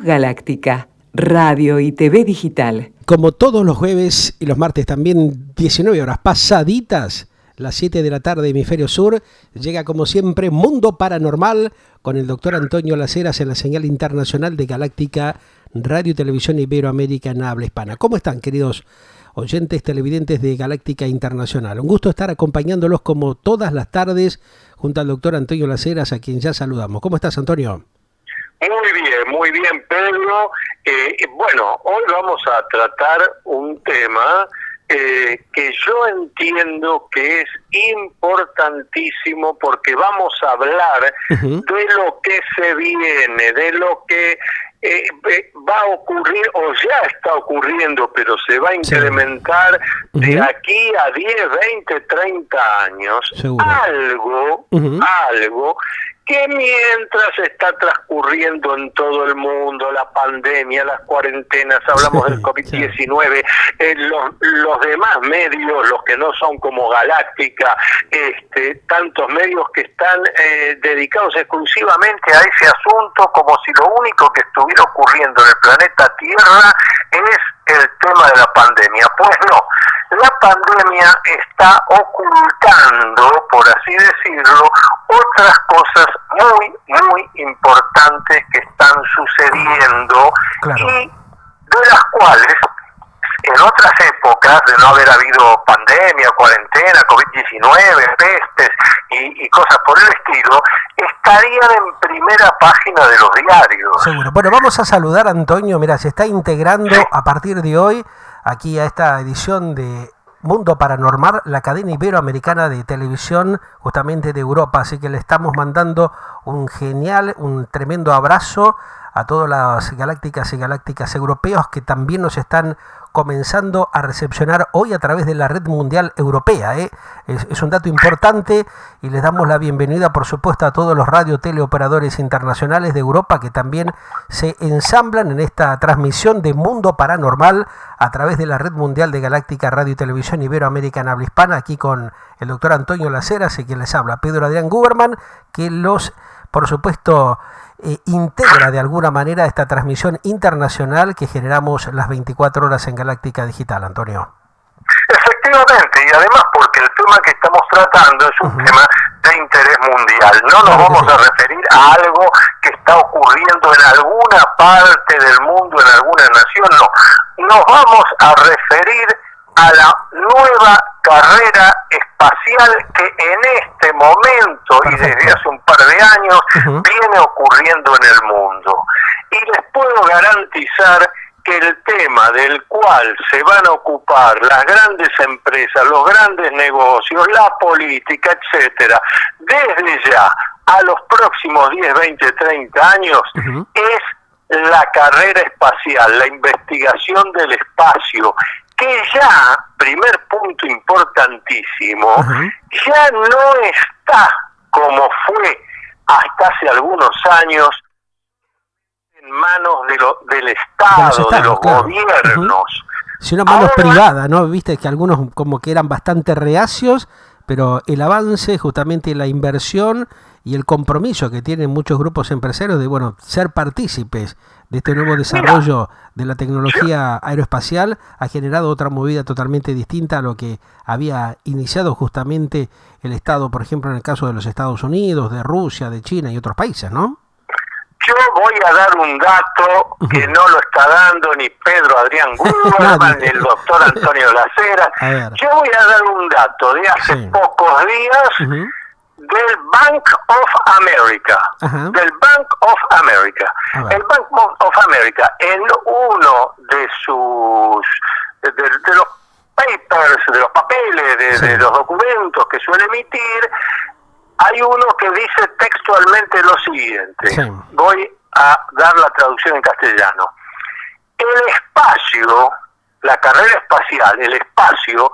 Galáctica, radio y TV digital. Como todos los jueves y los martes también, 19 horas pasaditas, las 7 de la tarde, hemisferio sur, llega como siempre Mundo Paranormal con el doctor Antonio Las Heras en la señal internacional de Galáctica, Radio y Televisión Iberoamérica en habla hispana. ¿Cómo están, queridos oyentes televidentes de Galáctica Internacional? Un gusto estar acompañándolos como todas las tardes junto al doctor Antonio Las Heras, a quien ya saludamos. ¿Cómo estás, Antonio? Muy bien, Pedro. Bueno, hoy vamos a tratar un tema que yo entiendo que es importantísimo porque vamos a hablar de lo que se viene, de lo que va a ocurrir o ya está ocurriendo, pero se va a incrementar de aquí a 10, 20, 30 años. Seguro. Algo que mientras está transcurriendo en todo el mundo la pandemia, las cuarentenas, hablamos del COVID-19, los demás medios, los que no son como Galáctica, tantos medios que están dedicados exclusivamente a ese asunto, como si lo único que estuviera ocurriendo en el planeta Tierra es el tema de la pandemia. Pues no, la pandemia está ocultando, por así decirlo, otras cosas muy importantes que están sucediendo, claro, y de las cuales en otras épocas, de no haber habido pandemia, cuarentena, COVID-19, pestes y cosas por el estilo, estarían en primera página de los diarios. Seguro. Bueno, vamos a saludar a Antonio. Mira, se está integrando a partir de hoy aquí a esta edición de Mundo Paranormal, la cadena iberoamericana de televisión justamente de Europa, así que le estamos mandando un tremendo abrazo a todas las galácticas y galácticas europeos que también nos están comenzando a recepcionar hoy a través de la red mundial europea. Es un dato importante y les damos la bienvenida, por supuesto, a todos los radio-teleoperadores internacionales de Europa que también se ensamblan en esta transmisión de Mundo Paranormal a través de la red mundial de Galáctica, Radio y Televisión Iberoamérica en habla hispana, aquí con el doctor Antonio Las Heras y quien les habla, Pedro Adrián Guberman, que los, por supuesto, integra de alguna manera esta transmisión internacional que generamos las 24 horas en Galáctica Digital, Antonio. Efectivamente, y además porque el tema que estamos tratando es un tema de interés mundial. No nos vamos a referir a algo que está ocurriendo en alguna parte del mundo, en alguna nación, no. Nos vamos a referir a la nueva carrera espacial que en este momento y desde hace un par de años viene ocurriendo en el mundo. Y les puedo garantizar que el tema del cual se van a ocupar las grandes empresas, los grandes negocios, la política, etcétera, desde ya a los próximos 10, 20, 30 años, es la carrera espacial, la investigación del espacio, que ya, primer punto importantísimo, ya no está como fue hasta hace algunos años en manos del Estado, de los gobiernos. Sino manos privadas, ¿no? Viste que algunos como que eran bastante reacios, pero el avance, justamente la inversión y el compromiso que tienen muchos grupos empresarios de, bueno, ser partícipes de este nuevo desarrollo de la tecnología aeroespacial ha generado otra movida totalmente distinta a lo que había iniciado justamente el Estado, por ejemplo, en el caso de los Estados Unidos, de Rusia, de China y otros países, ¿no? Yo voy a dar un dato que no lo está dando ni Pedro Adrián Guberman ni el doctor Antonio Las Heras. Yo voy a dar un dato de hace pocos días del Bank of America. Del Bank of America. El Bank of America, en uno de sus de los papers, de los papeles, de los documentos que suele emitir, hay uno que dice textualmente lo siguiente. Voy a dar la traducción en castellano. El espacio, la carrera espacial, el espacio,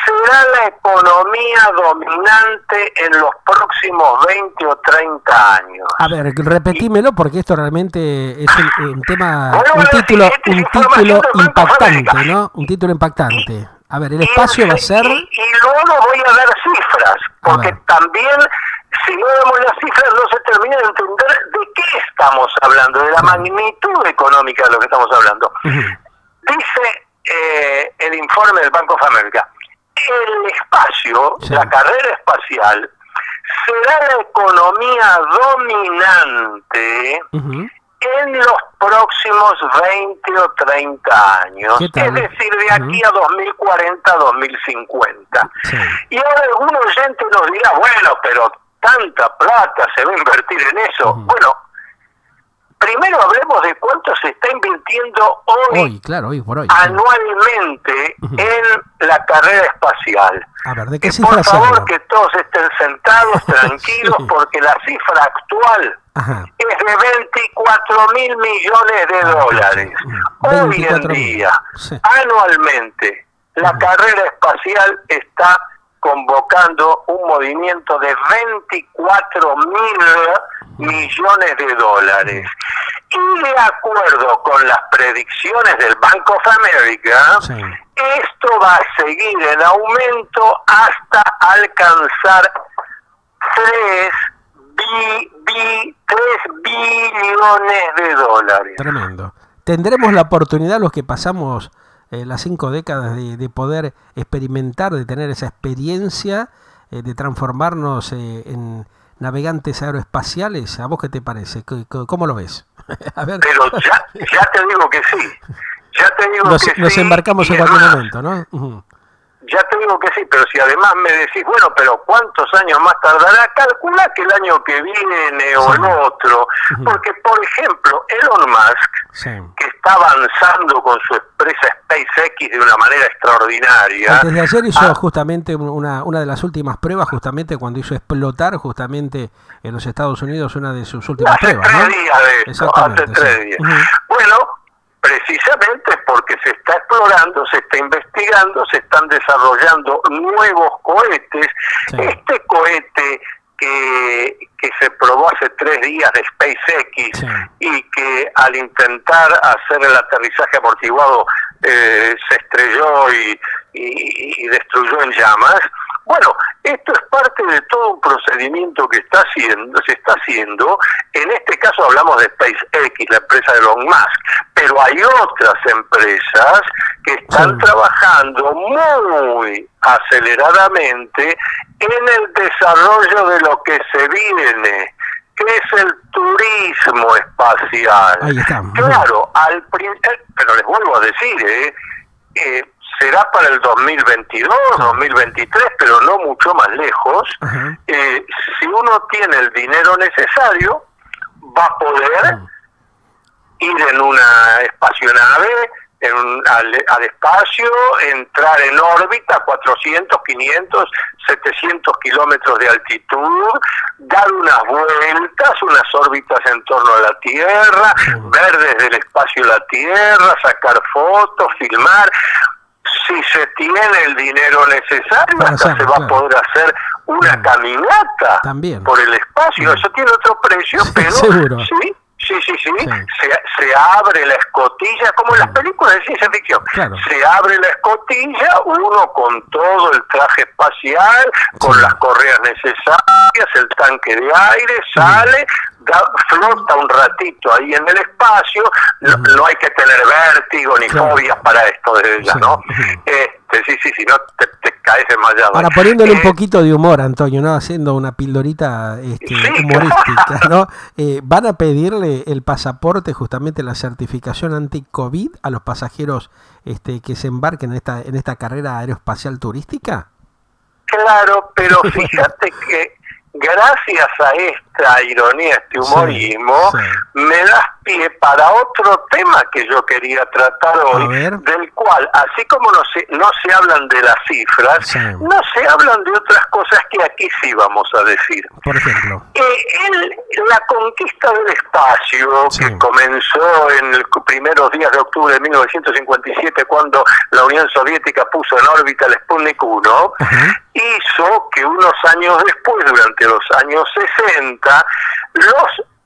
será la economía dominante en los próximos 20 o 30 años. A ver, repetímelo porque esto realmente es un tema, un título impactante, ¿no? Un título impactante. A ver, el espacio va a ser... Y luego voy a dar cifras, porque también si no vemos las cifras no se termina de entender de qué estamos hablando, de la magnitud económica de lo que estamos hablando. Dice el informe del Bank of America, el espacio, la carrera espacial, será la economía dominante en los próximos 20 o 30 años, es decir, de aquí a 2040, 2050. Y ahora algún oyente nos dirá, bueno, pero tanta plata se va a invertir en eso. Bueno, primero hablemos de cuánto se está invirtiendo hoy por hoy anualmente en la carrera espacial. A ver, ¿de qué por favor, que todos estén sentados, tranquilos, porque la cifra actual es de 24.000 millones de dólares. Hoy en día, anualmente, la carrera espacial está convocando un movimiento de 24.000 millones de dólares. Y de acuerdo con las predicciones del Bank of America, esto va a seguir en aumento hasta alcanzar 3 billones de dólares. Tremendo. Tendremos la oportunidad, los que pasamos las 5 décadas, de poder experimentar, de tener esa experiencia, de transformarnos en navegantes aeroespaciales. ¿A vos qué te parece? ¿Cómo lo ves? A ver. Pero ya te digo que sí. Ya te digo que sí. Nos embarcamos en cualquier momento, ¿no? Ya te digo que sí, pero si además me decís, bueno, pero ¿cuántos años más tardará? Calcula que el año que viene o el otro. Porque, por ejemplo, Elon Musk, que está avanzando con su empresa SpaceX de una manera extraordinaria. Desde ayer hizo justamente una de las últimas pruebas, justamente cuando hizo explotar justamente en los Estados Unidos una de sus últimas pruebas. Hace 3 días de esto, hace 3 días. Bueno, precisamente porque se está explorando, se está investigando, se están desarrollando nuevos cohetes. Este cohete que se probó hace 3 días de SpaceX y que al intentar hacer el aterrizaje amortiguado se estrelló y destruyó en llamas. Bueno, esto es parte de todo un procedimiento que se está haciendo. En este caso hablamos de SpaceX, la empresa de Elon Musk, pero hay otras empresas que están trabajando muy aceleradamente en el desarrollo de lo que se viene, que es el turismo espacial. Ahí está. Claro, pero les vuelvo a decir, será para el 2022, 2023, pero no mucho más lejos. Si uno tiene el dinero necesario, va a poder ir en una espacionave, al espacio, entrar en órbita a 400, 500, 700 kilómetros de altitud, dar unas vueltas, unas órbitas en torno a la Tierra, ver desde el espacio la Tierra, sacar fotos, filmar. Si se tiene el dinero necesario, hasta se va a poder hacer una caminata por el espacio. Eso tiene otro precio, pero seguro. Sí. Se abre la escotilla, como en las películas de ciencia ficción. Se abre la escotilla, uno con todo el traje espacial, con las correas necesarias, el tanque de aire, sale, flota un ratito ahí en el espacio. No hay que tener vértigo ni fobias para esto de ellas, ¿no? Si no te caes desmayado. Ahora, poniéndole un poquito de humor, Antonio, ¿no? Haciendo una pildorita humorística, ¿no? ¿Van a pedirle el pasaporte, justamente la certificación anti-COVID a los pasajeros que se embarquen en esta carrera aeroespacial turística? Claro, pero fíjate que gracias a esta ironía, este humorismo, me das pie para otro tema que yo quería tratar hoy, del cual, así como no se hablan de las cifras, no se hablan de otras cosas que aquí sí vamos a decir. Por ejemplo, la conquista del espacio, que comenzó en los primeros días de octubre de 1957, cuando la Unión Soviética puso en órbita el Sputnik 1, hizo que unos años después, durante los años 60,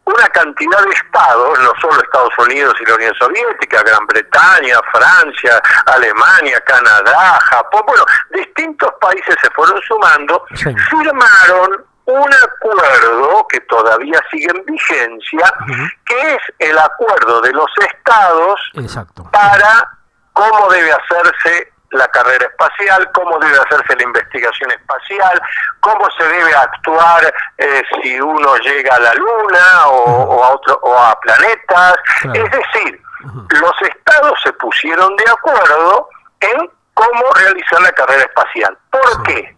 una cantidad de estados, no solo Estados Unidos y la Unión Soviética, Gran Bretaña, Francia, Alemania, Canadá, Japón, distintos países se fueron sumando, firmaron un acuerdo que todavía sigue en vigencia, que es el acuerdo de los estados para cómo debe hacerse la carrera espacial, cómo debe hacerse la investigación espacial, cómo se debe actuar si uno llega a la Luna o a planetas. Es decir, los estados se pusieron de acuerdo en cómo realizar la carrera espacial. ¿Por qué?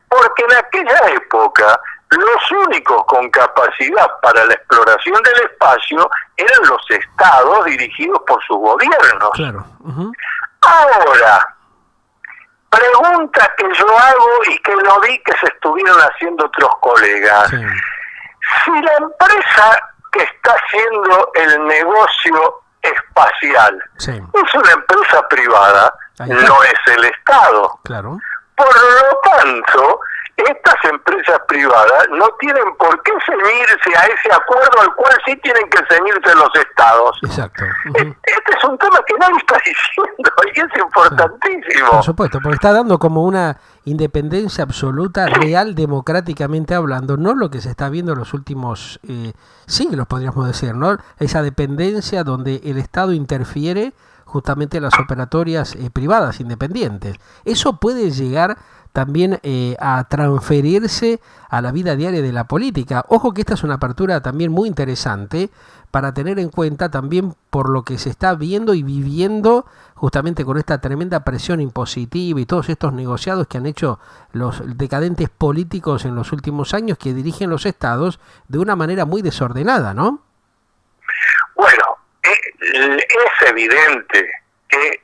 Porque en aquella época los únicos con capacidad para la exploración del espacio eran los estados dirigidos por sus gobiernos. Ahora, pregunta que yo hago y que no vi que se estuvieron haciendo otros colegas. Si la empresa que está haciendo el negocio espacial es una empresa privada, no es el Estado. Por lo tanto, estas empresas privadas no tienen por qué ceñirse a ese acuerdo al cual sí tienen que ceñirse los estados. Este es un tema que nadie está diciendo y es importantísimo. Por supuesto, porque está dando como una independencia absoluta, real, democráticamente hablando, no lo que se está viendo en los últimos siglos, podríamos decir, ¿no? Esa dependencia donde el Estado interfiere justamente en las operatorias privadas independientes. Eso puede llegar también a transferirse a la vida diaria de la política. Ojo que esta es una apertura también muy interesante para tener en cuenta también por lo que se está viendo y viviendo justamente con esta tremenda presión impositiva y todos estos negociados que han hecho los decadentes políticos en los últimos años que dirigen los estados de una manera muy desordenada, ¿no? Bueno, es evidente que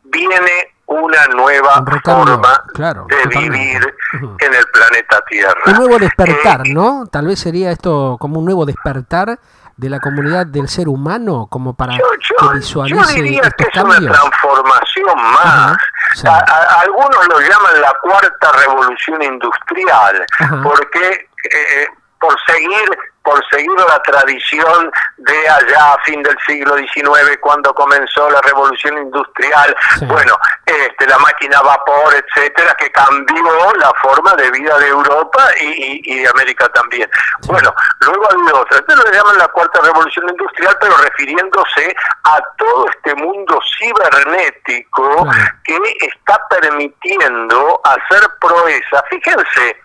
viene una nueva forma de vivir en el planeta Tierra. Un nuevo despertar, ¿no? Tal vez sería esto como un nuevo despertar de la comunidad del ser humano, como para que visualice yo diría estos que es cambios. una transformación más. Algunos lo llaman la cuarta revolución industrial, porque por seguir la tradición de allá a fin del siglo XIX, cuando comenzó la revolución industrial, bueno, la máquina a vapor, etcétera, que cambió la forma de vida de Europa y de América también. Bueno, luego ha habido otra, esto lo llaman la cuarta revolución industrial, pero refiriéndose a todo este mundo cibernético que está permitiendo hacer proezas, fíjense,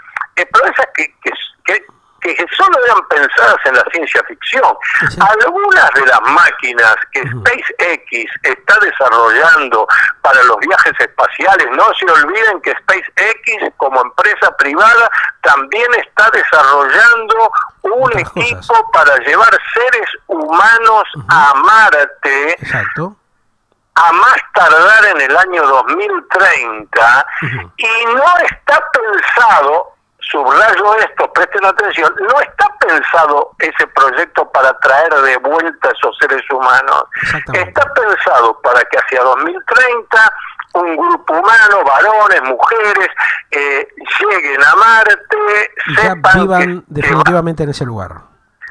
proezas que solo eran pensadas en la ciencia ficción. Algunas de las máquinas que SpaceX está desarrollando para los viajes espaciales, no se olviden que SpaceX como empresa privada también está desarrollando un equipo para llevar seres humanos a Marte. A más tardar en el año 2030 y no está pensado, subrayo esto, presten atención, no está pensado ese proyecto para traer de vuelta a esos seres humanos. Está pensado para que hacia 2030 un grupo humano, varones, mujeres, lleguen a Marte, sepan vivan definitivamente en ese lugar.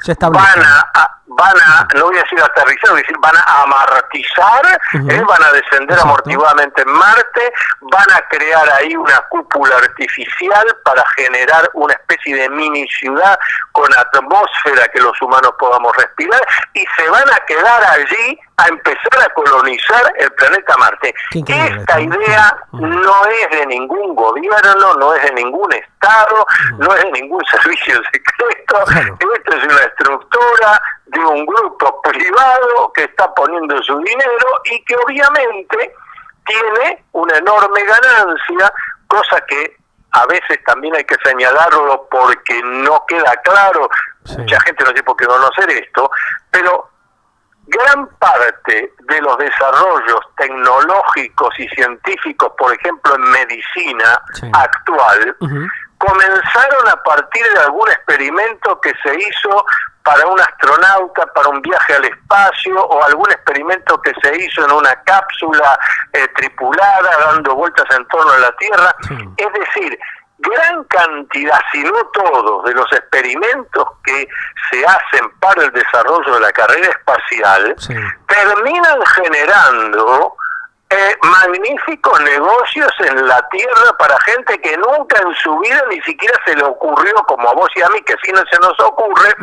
Se van a, no voy a decir aterrizar, voy a decir, van a amartizar, van a descender amortiguamente en Marte, van a crear ahí una cúpula artificial para generar una especie de mini ciudad con atmósfera que los humanos podamos respirar y se van a quedar allí a empezar a colonizar el planeta Marte. Esta idea no es de ningún gobierno, no es de ningún Estado, no es de ningún servicio secreto. Esto es una estructura de un grupo privado que está poniendo su dinero y que obviamente tiene una enorme ganancia, cosa que a veces también hay que señalarlo porque no queda claro, mucha gente no tiene por qué conocer esto, pero gran parte de los desarrollos tecnológicos y científicos, por ejemplo en medicina actual, comenzaron a partir de algún experimento que se hizo para un astronauta, para un viaje al espacio, o algún experimento que se hizo en una cápsula tripulada, dando vueltas en torno a la Tierra. Es decir, gran cantidad, si no todos, de los experimentos que se hacen para el desarrollo de la carrera espacial terminan generando Magníficos negocios en la tierra para gente que nunca en su vida ni siquiera se le ocurrió, como a vos y a mí, que si no se nos ocurre,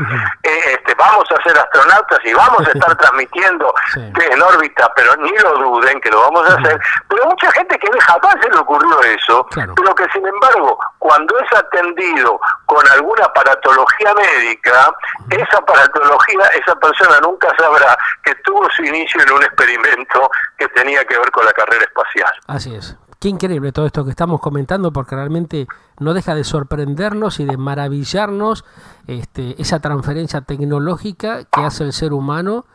vamos a ser astronautas y vamos a estar transmitiendo en órbita, pero ni lo duden que lo vamos a hacer. Pero mucha gente que jamás se le ocurrió eso, pero que sin embargo, cuando es atendido con alguna aparatología médica, esa aparatología, esa persona nunca sabrá que tuvo su inicio en un experimento que tenía que ver con la carrera espacial. Así es. Qué increíble todo esto que estamos comentando, porque realmente no deja de sorprendernos y de maravillarnos esa transferencia tecnológica que hace el ser humano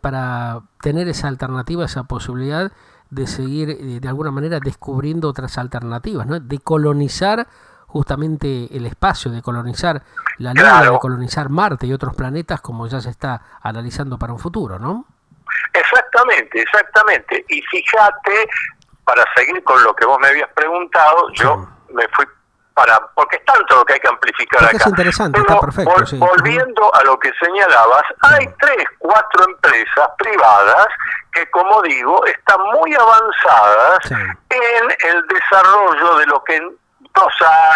para tener esa alternativa, esa posibilidad de seguir de alguna manera descubriendo otras alternativas, ¿no? De colonizar justamente el espacio, de colonizar la Luna, de colonizar Marte y otros planetas, como ya se está analizando para un futuro, ¿no? Exactamente. Y fíjate, para seguir con lo que vos me habías preguntado, yo me fui porque es tanto lo que hay que amplificar acá. Es interesante, pero está perfecto. Volviendo a lo que señalabas, hay 3, 4 empresas privadas que, como digo, están muy avanzadas en el desarrollo de lo que en 2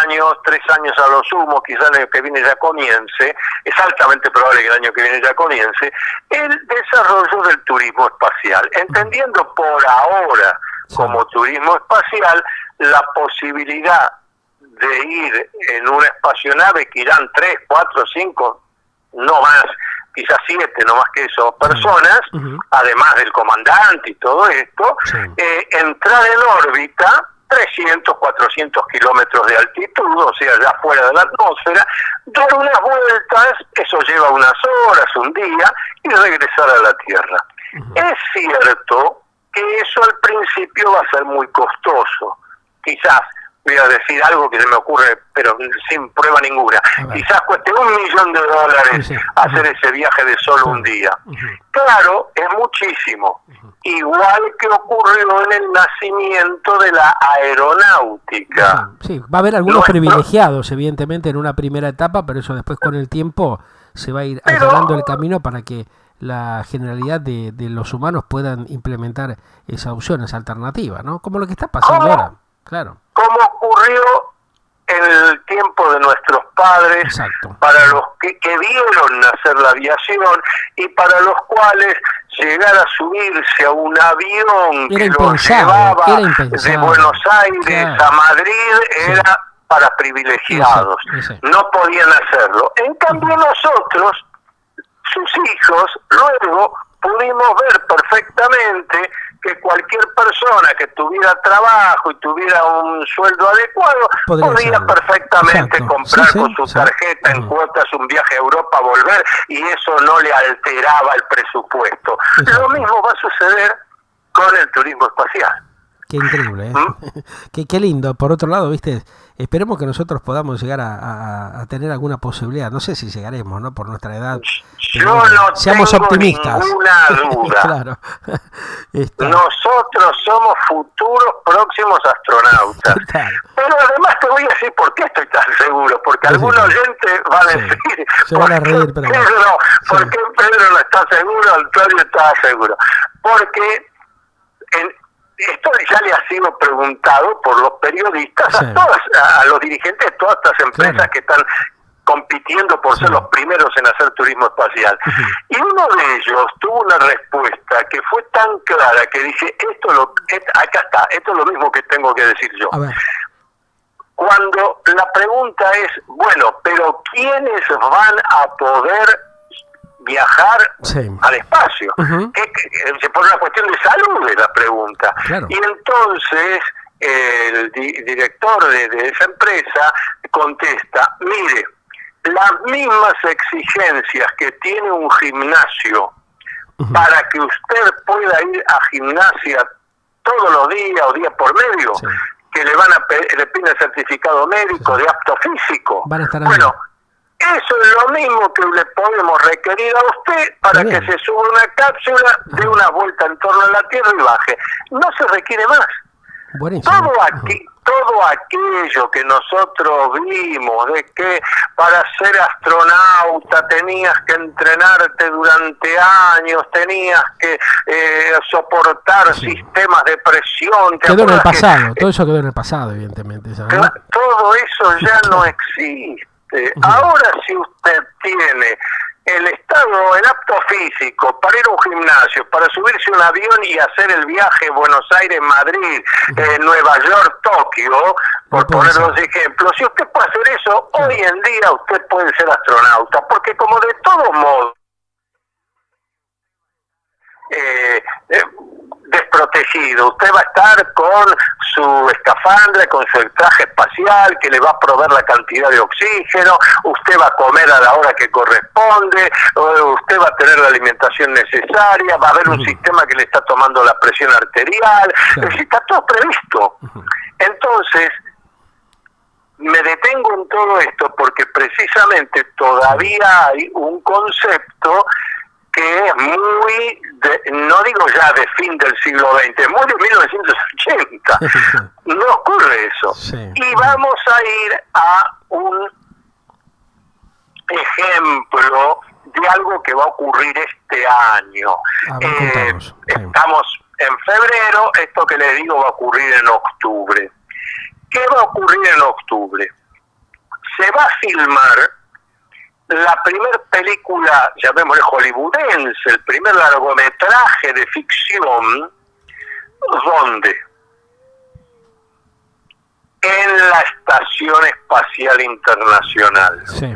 años, 3 años a lo sumo, quizás el año que viene ya comience, es altamente probable que el año que viene ya comience, el desarrollo del turismo espacial, entendiendo por ahora como turismo espacial la posibilidad de ir en una espacionave que irán 3, 4, 5, no más, quizás 7, no más que eso, personas, además del comandante y todo esto, entrar en órbita 300, 400 kilómetros de altitud, o sea, ya fuera de la atmósfera, dar unas vueltas, eso lleva unas horas, un día, y regresar a la Tierra. Es cierto que eso al principio va a ser muy costoso. Quizás, voy a decir algo que se me ocurre, pero sin prueba ninguna, quizás cueste $1 millón hacer ese viaje de solo un día. Claro, es muchísimo. Igual que ocurrió en el nacimiento de la aeronáutica. Sí, va a haber algunos privilegiados, evidentemente, en una primera etapa, pero eso después con el tiempo se va a ir allanando el camino para que la generalidad de los humanos puedan implementar esa opción, esa alternativa, ¿no? Como lo que está pasando ahora, claro. Como ocurrió en el tiempo de nuestros padres, para los que vieron nacer la aviación y para los cuales llegar a subirse a un avión que los llevaba de Buenos Aires a Madrid era para privilegiados. No podían hacerlo. En cambio nosotros, sus hijos, luego pudimos ver perfectamente que cualquier persona que tuviera trabajo y tuviera un sueldo adecuado podía perfectamente comprar con su tarjeta en cuotas un viaje a Europa, volver, y eso no le alteraba el presupuesto. Lo mismo va a suceder con el turismo espacial. Qué increíble, ¿eh? qué lindo. Por otro lado, viste, esperemos que nosotros podamos llegar a tener alguna posibilidad. No sé si llegaremos, ¿no? Por nuestra edad. Yo no seamos tengo optimistas. Ninguna duda. Claro. Nosotros somos futuros próximos astronautas. Pero además te voy a decir por qué estoy tan seguro. Porque algún oyente va a decir, se van a reír, pero ¿por qué Pedro no está seguro? Antonio está seguro. Porque esto ya le ha sido preguntado por los periodistas a los dirigentes de todas estas empresas que están compitiendo por ser los primeros en hacer turismo espacial. Y uno de ellos tuvo una respuesta que fue tan clara que dice, acá está, esto es lo mismo que tengo que decir yo. Cuando la pregunta es, bueno, pero ¿quiénes van a poder viajar al espacio? Que por una cuestión de salud es la pregunta. Y entonces el director de esa empresa contesta, mire, las mismas exigencias que tiene un gimnasio para que usted pueda ir a gimnasia todos los días o día por medio, que le piden el certificado médico de apto físico. Bueno, eso es lo mismo que le podemos requerir a usted para que se suba una cápsula, dé una vuelta en torno a la Tierra y baje. No se requiere más. Buenísimo. Todo aquello que nosotros vimos, de que para ser astronauta tenías que entrenarte durante años, tenías que soportar sistemas de presión. Quedó en el pasado, todo eso quedó en el pasado, evidentemente. ¿Sabes? Todo eso ya no existe. Ahora, si usted tiene el estado, el apto físico para ir a un gimnasio, para subirse a un avión y hacer el viaje Buenos Aires, Madrid, Nueva York, Tokio, por poner dos ejemplos, si usted puede hacer eso, hoy en día usted puede ser astronauta, porque como de todos modos desprotegido, usted va a estar con su escafandra, con su traje espacial que le va a proveer la cantidad de oxígeno, usted va a comer a la hora que corresponde, usted va a tener la alimentación necesaria, va a haber un sistema que le está tomando la presión arterial, está todo previsto. Entonces, me detengo en todo esto porque precisamente todavía hay un concepto que es muy, no digo ya de fin del siglo XX, muy de 1980. No ocurre eso. Sí. Y vamos a ir a un ejemplo de algo que va a ocurrir este año. Estamos en febrero, esto que le digo va a ocurrir en octubre. ¿Qué va a ocurrir en octubre? Se va a filmar la primera película, llamémosle hollywoodense, el primer largometraje de ficción, ¿dónde? En la Estación Espacial Internacional. Sí.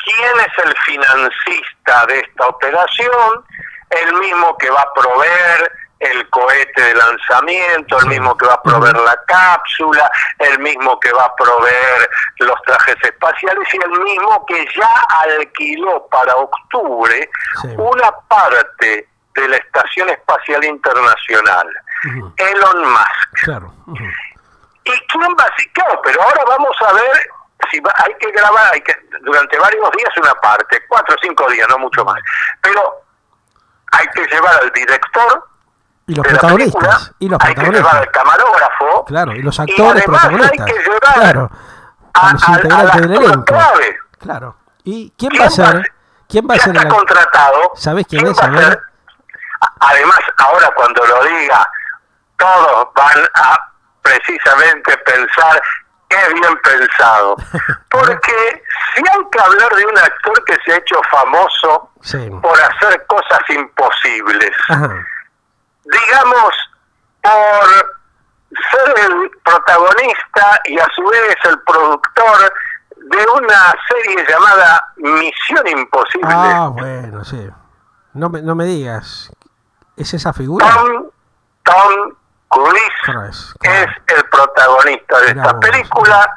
¿Quién es el financista de esta operación? El mismo que va a proveer el cohete de lanzamiento, el mismo que va a proveer la cápsula, el mismo que va a proveer los trajes espaciales y el mismo que ya alquiló para octubre una parte de la Estación Espacial Internacional, Elon Musk. Claro. ¿Y quién va a decir? Claro, pero ahora vamos a ver si hay que grabar, durante varios días una parte, 4 o 5 días, no mucho más, pero hay que llevar al director y los protagonistas, hay que llevar al camarógrafo, claro, y los actores protagonistas, hay que llevar claro, a los integrantes del elenco, clave. Claro. ¿Y quién va a ser? ¿Quién va a ser? Está contratado. ¿Sabés quién es? A ver. Además, ahora cuando lo diga, todos van a precisamente pensar qué bien pensado, porque si hay que hablar de un actor que se ha hecho famoso por hacer cosas imposibles. Digamos, por ser el protagonista y a su vez el productor de una serie llamada Misión Imposible. Ah, bueno, sí. No me digas. ¿Es esa figura? Tom Cruise es el protagonista de esta película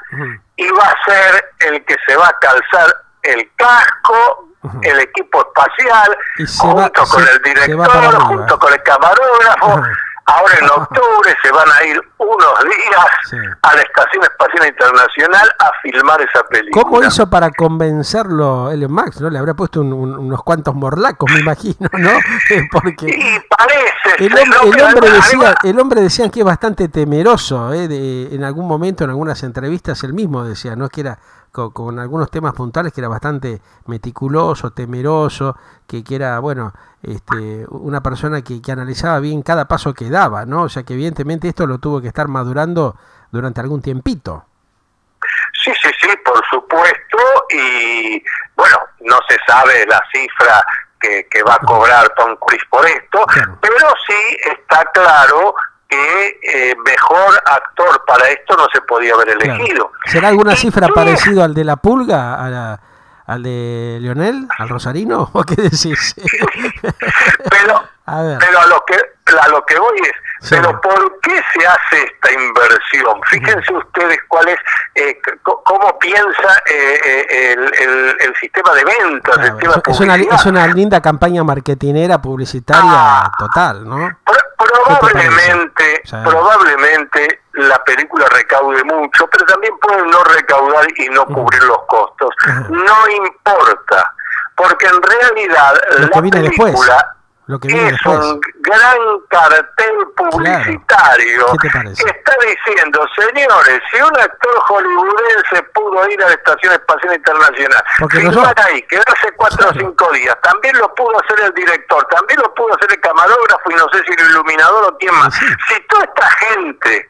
y va a ser el que se va a calzar el casco, el equipo espacial, junto con el director, junto con el camarógrafo. Ahora en octubre se van a ir unos días a la Estación Espacial Internacional a filmar esa película. ¿Cómo hizo para convencerlo Elon Musk? ¿No? Le habrá puesto unos cuantos morlacos, me imagino, ¿no? Porque y parece el hombre decía que es bastante temeroso, en algún momento, en algunas entrevistas, él mismo decía, ¿no? Que era con algunos temas puntuales, que era bastante meticuloso, temeroso, que era, bueno, una persona que analizaba bien cada paso que daba, ¿no? O sea que evidentemente esto lo tuvo que estar madurando durante algún tiempito. Sí, por supuesto, y bueno, no se sabe la cifra que va a cobrar Tom Cruise por esto, pero sí está claro que mejor actor para esto no se podía haber elegido. ¿Será alguna cifra parecido al de la Pulga, al de Lionel, al Rosarino, o qué decís? pero a lo que voy es, pero ¿por qué se hace esta inversión? Fíjense ustedes cuál es, cómo piensa el sistema de ventas, el sistema de publicidad. Es una linda campaña marketinera, publicitaria total, ¿no? Probablemente la película recaude mucho, pero también puede no recaudar y no cubrir los costos. No importa, porque en realidad la película lo que viene es después. un gran cartel publicitario. Claro. ¿Qué te parece? Que está diciendo, señores, si un actor hollywoodense pudo ir a la Estación Espacial Internacional, filmar ahí, quedarse 4 o 5 días, también lo pudo hacer el director, también lo pudo hacer el camarógrafo y no sé si el iluminador o quién más. Si toda esta gente,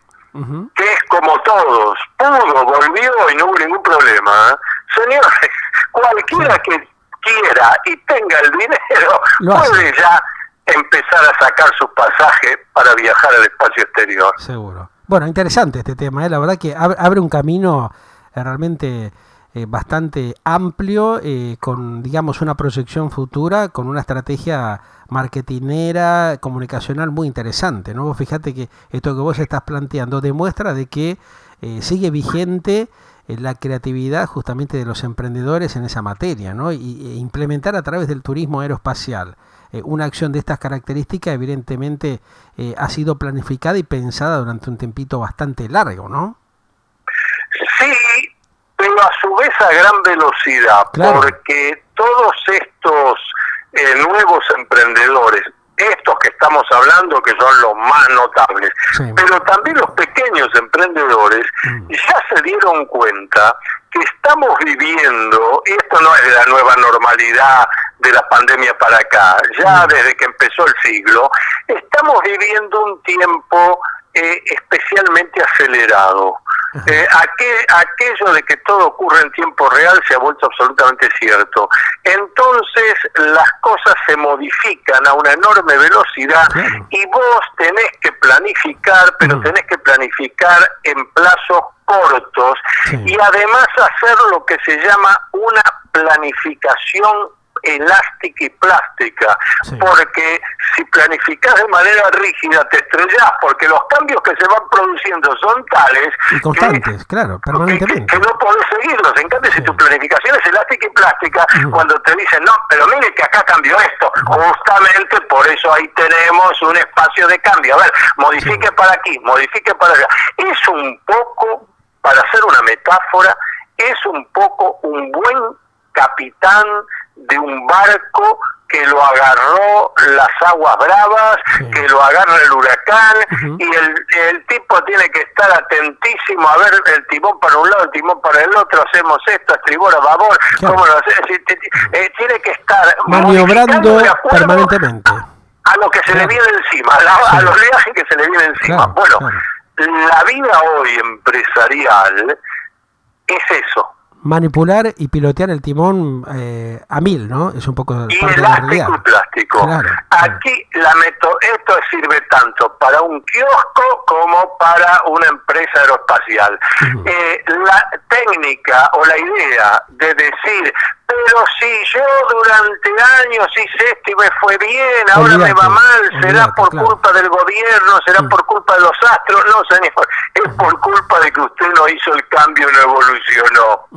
que es como todos, pudo, volvió y no hubo ningún problema, señores, cualquiera que quiera y tenga el dinero puede ya empezar a sacar su pasaje para viajar al espacio exterior. Seguro. Bueno, interesante este tema, la verdad que abre un camino realmente bastante amplio, con, digamos, una proyección futura, con una estrategia marketinera, comunicacional muy interesante, ¿no? Fíjate que esto que vos estás planteando demuestra de que sigue vigente la creatividad justamente de los emprendedores en esa materia, ¿no? Y implementar a través del turismo aeroespacial una acción de estas características, evidentemente ha sido planificada y pensada durante un tiempito bastante largo, ¿no? Sí, pero a su vez a gran velocidad, porque todos estos nuevos emprendedores, estos que estamos hablando, que son los más notables, pero también los pequeños emprendedores, ya se dieron cuenta que estamos viviendo, y esto no es de la nueva normalidad de la pandemia para acá, ya desde que empezó el siglo, estamos viviendo un tiempo especialmente acelerado. Aquello de que todo ocurre en tiempo real se ha vuelto absolutamente cierto. Entonces las cosas se modifican a una enorme velocidad y vos tenés que planificar, pero tenés que planificar en plazos cortos y además hacer lo que se llama una planificación elástica y plástica, porque si planificás de manera rígida te estrellás, porque los cambios que se van produciendo son tales y constantes, permanentemente, que no podés seguirlos. En cambio, si tu planificación es elástica y plástica, cuando te dicen, no, pero mire que acá cambió esto, justamente por eso ahí tenemos un espacio de cambio. A ver, modifique para aquí, modifique para allá. Es un poco, para hacer una metáfora, es un poco un buen capitán de un barco que lo agarró las aguas bravas, que lo agarra el huracán, y el tipo tiene que estar atentísimo a ver el timón para un lado, el timón para el otro, hacemos esto, a estribor, a babor, ¿cómo lo hace? Tiene que estar maniobrando permanentemente a lo que se le viene encima, a los viajes que se le viene encima. La vida hoy empresarial es eso. Manipular y pilotear el timón a 1000, ¿no? Es un poco y elástico y plástico. Aquí esto sirve tanto para un kiosco como para una empresa aeroespacial. La técnica o la idea de decir, pero si yo durante años hice esto y me fue bien, ahora me va mal, será por culpa del gobierno, será por culpa de los astros. No, señor, es por culpa de que usted no hizo el cambio y no evolucionó.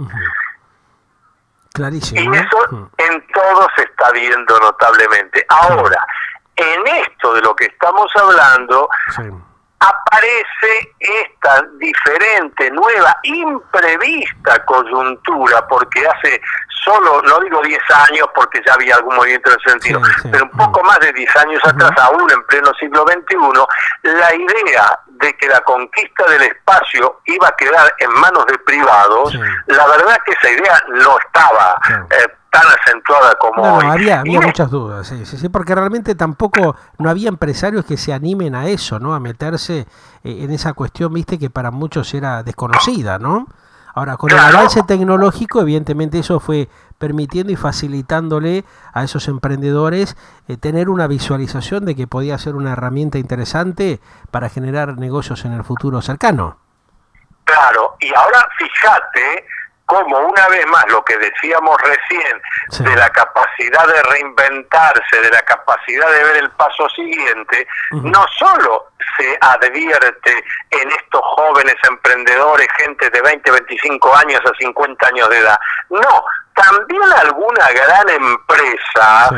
Clarísimo. Y eso en todo se está viendo notablemente. Ahora, en esto de lo que estamos hablando, aparece esta diferente, nueva, imprevista coyuntura, porque hace solo, no digo 10 años, porque ya había algún movimiento en ese sentido, pero un poco más de 10 años atrás, aún en pleno siglo XXI, la idea de que la conquista del espacio iba a quedar en manos de privados, la verdad es que esa idea no estaba tan acentuada como hoy. Había muchas dudas, porque realmente tampoco no había empresarios que se animen a eso, ¿no? A meterse en esa cuestión, viste, que para muchos era desconocida, ¿no? Ahora, con el avance tecnológico, evidentemente eso fue permitiendo y facilitándole a esos emprendedores tener una visualización de que podía ser una herramienta interesante para generar negocios en el futuro cercano. Claro, y ahora fíjate como una vez más lo que decíamos recién de la capacidad de reinventarse, de la capacidad de ver el paso siguiente, no solo se advierte en estos jóvenes emprendedores, gente de 20, 25 años a 50 años de edad, no, también alguna gran empresa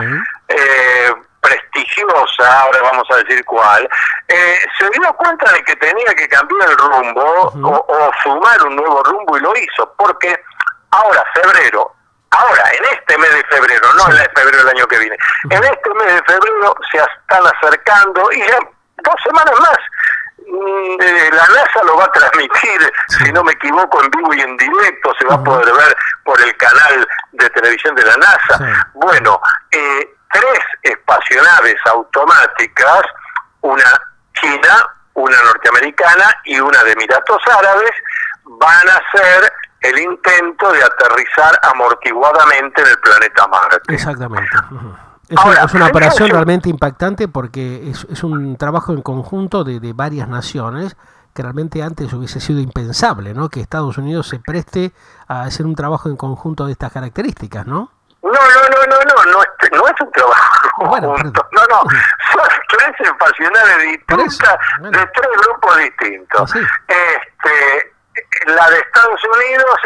prestigiosa, ahora vamos a decir cuál, se dio cuenta de que tenía que cambiar el rumbo o sumar un nuevo rumbo y lo hizo, porque ahora febrero ahora, en este mes de febrero, no en el febrero del año que viene, en este mes de febrero se están acercando y ya 2 semanas más. La NASA lo va a transmitir, si no me equivoco, en vivo y en directo, se va a poder ver por el canal de televisión de la NASA. Bueno, 3 espacionaves automáticas, una china, una norteamericana y una de Emiratos Árabes, van a hacer el intento de aterrizar amortiguadamente en el planeta Marte. Exactamente. Ahora, es una operación realmente impactante porque es un trabajo en conjunto de varias naciones que realmente antes hubiese sido impensable, ¿no? Que Estados Unidos se preste a hacer un trabajo en conjunto de estas características, ¿no? No es un trabajo conjunto. Son 3 espacionaves distintas de 3 grupos distintos. La de Estados Unidos,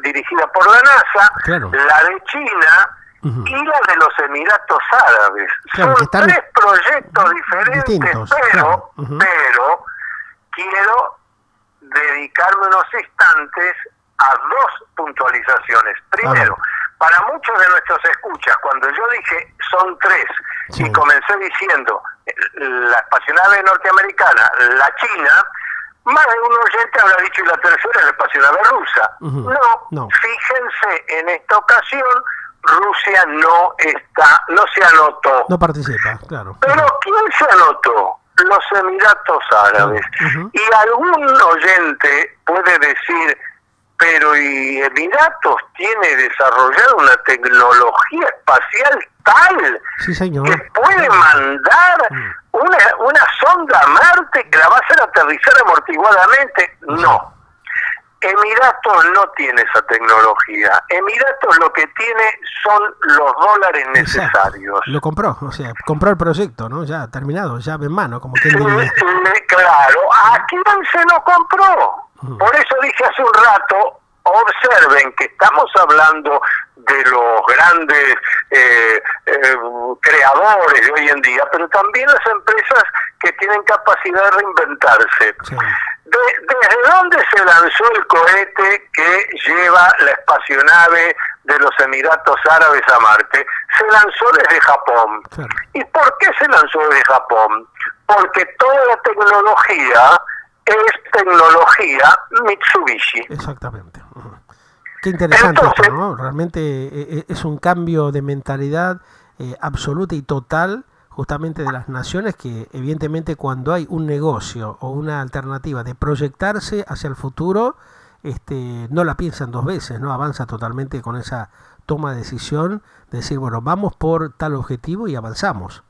dirigida por la NASA, la de China y la de los Emiratos Árabes. Son 3 proyectos diferentes, pero quiero dedicarme unos instantes a 2 puntualizaciones. Primero, para muchos de nuestros escuchas, cuando yo dije son 3 y comencé diciendo la espacionave norteamericana, la china, más de un oyente habrá dicho y la tercera es la espacionave rusa. No, fíjense, en esta ocasión Rusia no se anotó. No participa, claro. Pero ¿quién se anotó? Los Emiratos Árabes. Y algún oyente puede decir, pero ¿y Emiratos tiene desarrollada una tecnología espacial tal que puede mandar una sonda a Marte que la va a hacer aterrizar amortiguadamente? No. Emiratos no tiene esa tecnología. Emiratos lo que tiene son los dólares necesarios. Lo compró, o sea, compró el proyecto, ¿no? Ya terminado, ya en mano, como quien diría. Claro, ¿a quién se lo compró? Por eso dije hace un rato, observen que estamos hablando de los grandes creadores de hoy en día, pero también las empresas que tienen capacidad de reinventarse. ¿Desde dónde se lanzó el cohete que lleva la espacionave de los Emiratos Árabes a Marte? Se lanzó desde Japón. ¿Y por qué se lanzó desde Japón? Porque toda la tecnología es tecnología Mitsubishi. Exactamente. Qué interesante. Entonces, esto, ¿no? Realmente es un cambio de mentalidad absoluta y total, justamente de las naciones, que evidentemente cuando hay un negocio o una alternativa de proyectarse hacia el futuro, no la piensan 2 veces, ¿no? Avanza totalmente con esa toma de decisión, de decir, bueno, vamos por tal objetivo y avanzamos.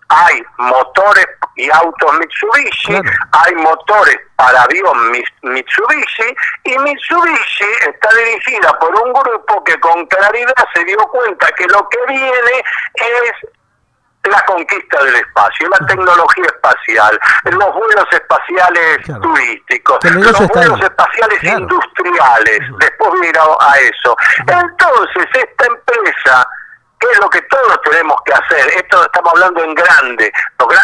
Hay motores y autos Mitsubishi, hay motores para avión Mitsubishi, y Mitsubishi está dirigida por un grupo que con claridad se dio cuenta que lo que viene es la conquista del espacio, la tecnología espacial, los vuelos espaciales turísticos, los vuelos espaciales industriales, después mira a eso. Entonces, esta empresa, ¿qué es lo que todos tenemos que hacer? Esto estamos hablando en grande,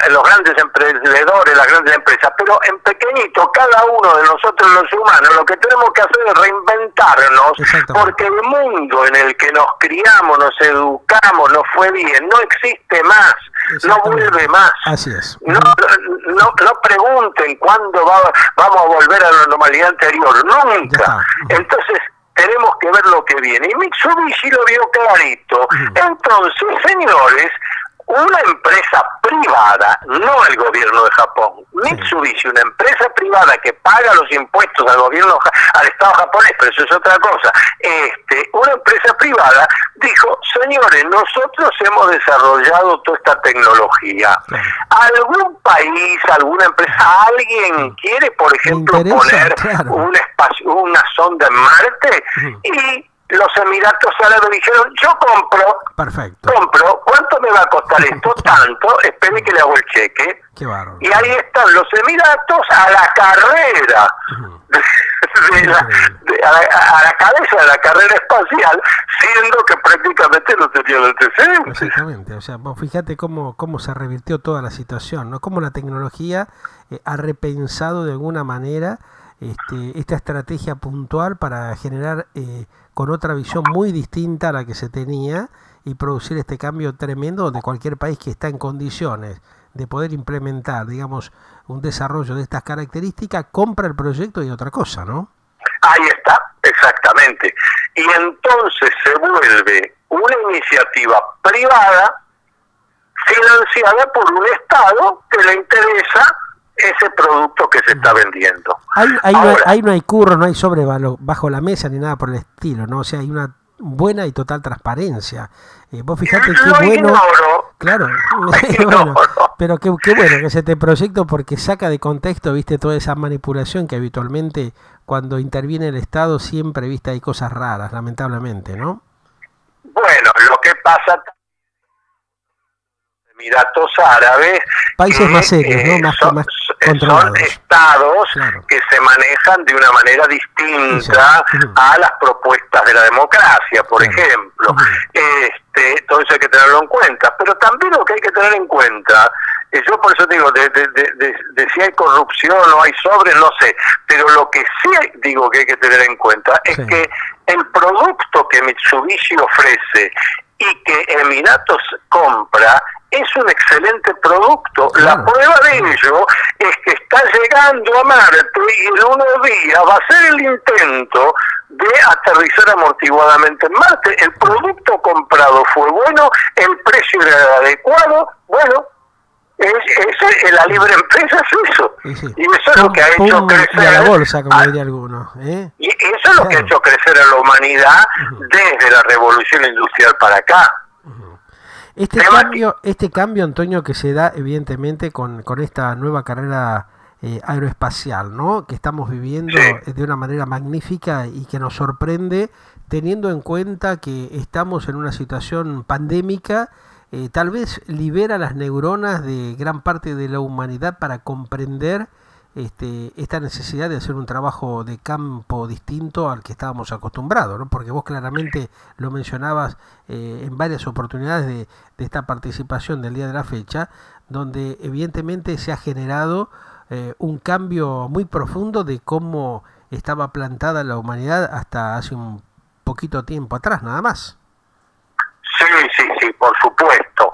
los grandes emprendedores, las grandes empresas, pero en pequeñito, cada uno de nosotros los humanos, lo que tenemos que hacer es reinventarnos, porque el mundo en el que nos criamos, nos educamos, nos fue bien, no existe más, no vuelve más. Así es. No pregunten cuándo vamos a volver a la normalidad anterior, nunca. Entonces, tenemos que ver lo que viene. Y Mitsubishi lo vio clarito. Entonces, señores, una empresa privada, no el gobierno de Japón, Mitsubishi, una empresa privada que paga los impuestos al gobierno, al Estado japonés, pero eso es otra cosa, una empresa privada dijo, señores, nosotros hemos desarrollado toda esta tecnología. ¿Algún país, alguna empresa, alguien quiere, por ejemplo, poner una sonda en Marte? Y los Emiratos Árabes dijeron, yo compro. Perfecto. ¿Cuánto me va a costar esto? Tanto, espere que le hago el cheque. Qué bárbaro. Y ahí están los Emiratos a la carrera, a la cabeza de la carrera espacial, siendo que prácticamente no tenían antecedentes. Exactamente, o sea, vos fíjate cómo se revirtió toda la situación, ¿no? Cómo la tecnología ha repensado de alguna manera esta estrategia puntual para generar con otra visión muy distinta a la que se tenía y producir este cambio tremendo de cualquier país que está en condiciones de poder implementar, digamos, un desarrollo de estas características, compra el proyecto y otra cosa, ¿no? Ahí está, exactamente. Y entonces se vuelve una iniciativa privada financiada por un Estado que le interesa ese producto que se está vendiendo. Ahí no hay curro, no hay sobre bajo la mesa ni nada por el estilo, ¿no? O sea, hay una buena y total transparencia. Vos fijate qué bueno. Ignoro. Claro, bueno, pero qué bueno que es este proyecto porque saca de contexto, viste, toda esa manipulación que habitualmente cuando interviene el Estado siempre, viste, hay cosas raras, lamentablemente, ¿no? Bueno, lo que pasa Emiratos Árabes, países más serios, ¿no? Más controlados. Son estados, claro, que se manejan de una manera distinta a las propuestas de la democracia, por ejemplo. Todo eso hay que tenerlo en cuenta. Pero también lo que hay que tener en cuenta, yo por eso digo, de si hay corrupción o hay sobres, no sé, pero lo que sí digo que hay que tener en cuenta es que el producto que Mitsubishi ofrece y que Emiratos compra es un excelente producto. La prueba de ello es que está llegando a Marte y en unos días va a ser el intento de aterrizar amortiguadamente en Marte. El producto comprado fue bueno, el precio era adecuado, bueno, la libre empresa es eso. Y eso es lo que ha hecho crecer a la bolsa, como diría alguno. Y eso es lo que ha hecho crecer a la humanidad desde la revolución industrial para acá. Este cambio, Antonio, que se da evidentemente con esta nueva carrera aeroespacial, ¿no? Que estamos viviendo de una manera magnífica y que nos sorprende teniendo en cuenta que estamos en una situación pandémica, tal vez libera las neuronas de gran parte de la humanidad para comprender esta necesidad de hacer un trabajo de campo distinto al que estábamos acostumbrados, ¿no? Porque vos claramente lo mencionabas en varias oportunidades de esta participación del día de la fecha, donde evidentemente se ha generado un cambio muy profundo de cómo estaba plantada la humanidad hasta hace un poquito tiempo atrás, nada más. Sí, por supuesto.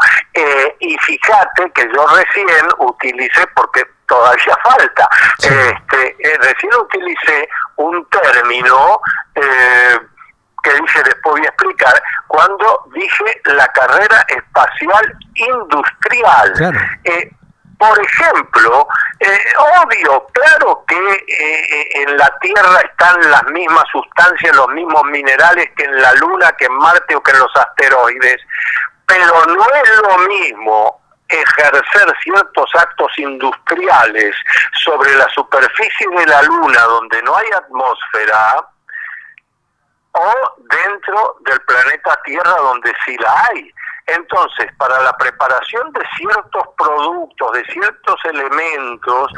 Y fíjate que yo recién utilicé, porque todavía falta, recién utilicé un término que dije, después voy a explicar, cuando dije la carrera espacial industrial. Claro. Por ejemplo, obvio, claro que en la Tierra están las mismas sustancias, los mismos minerales que en la Luna, que en Marte o que en los asteroides, pero no es lo mismo ejercer ciertos actos industriales sobre la superficie de la Luna, donde no hay atmósfera, o dentro del planeta Tierra, donde sí la hay. Entonces, para la preparación de ciertos productos, de ciertos elementos,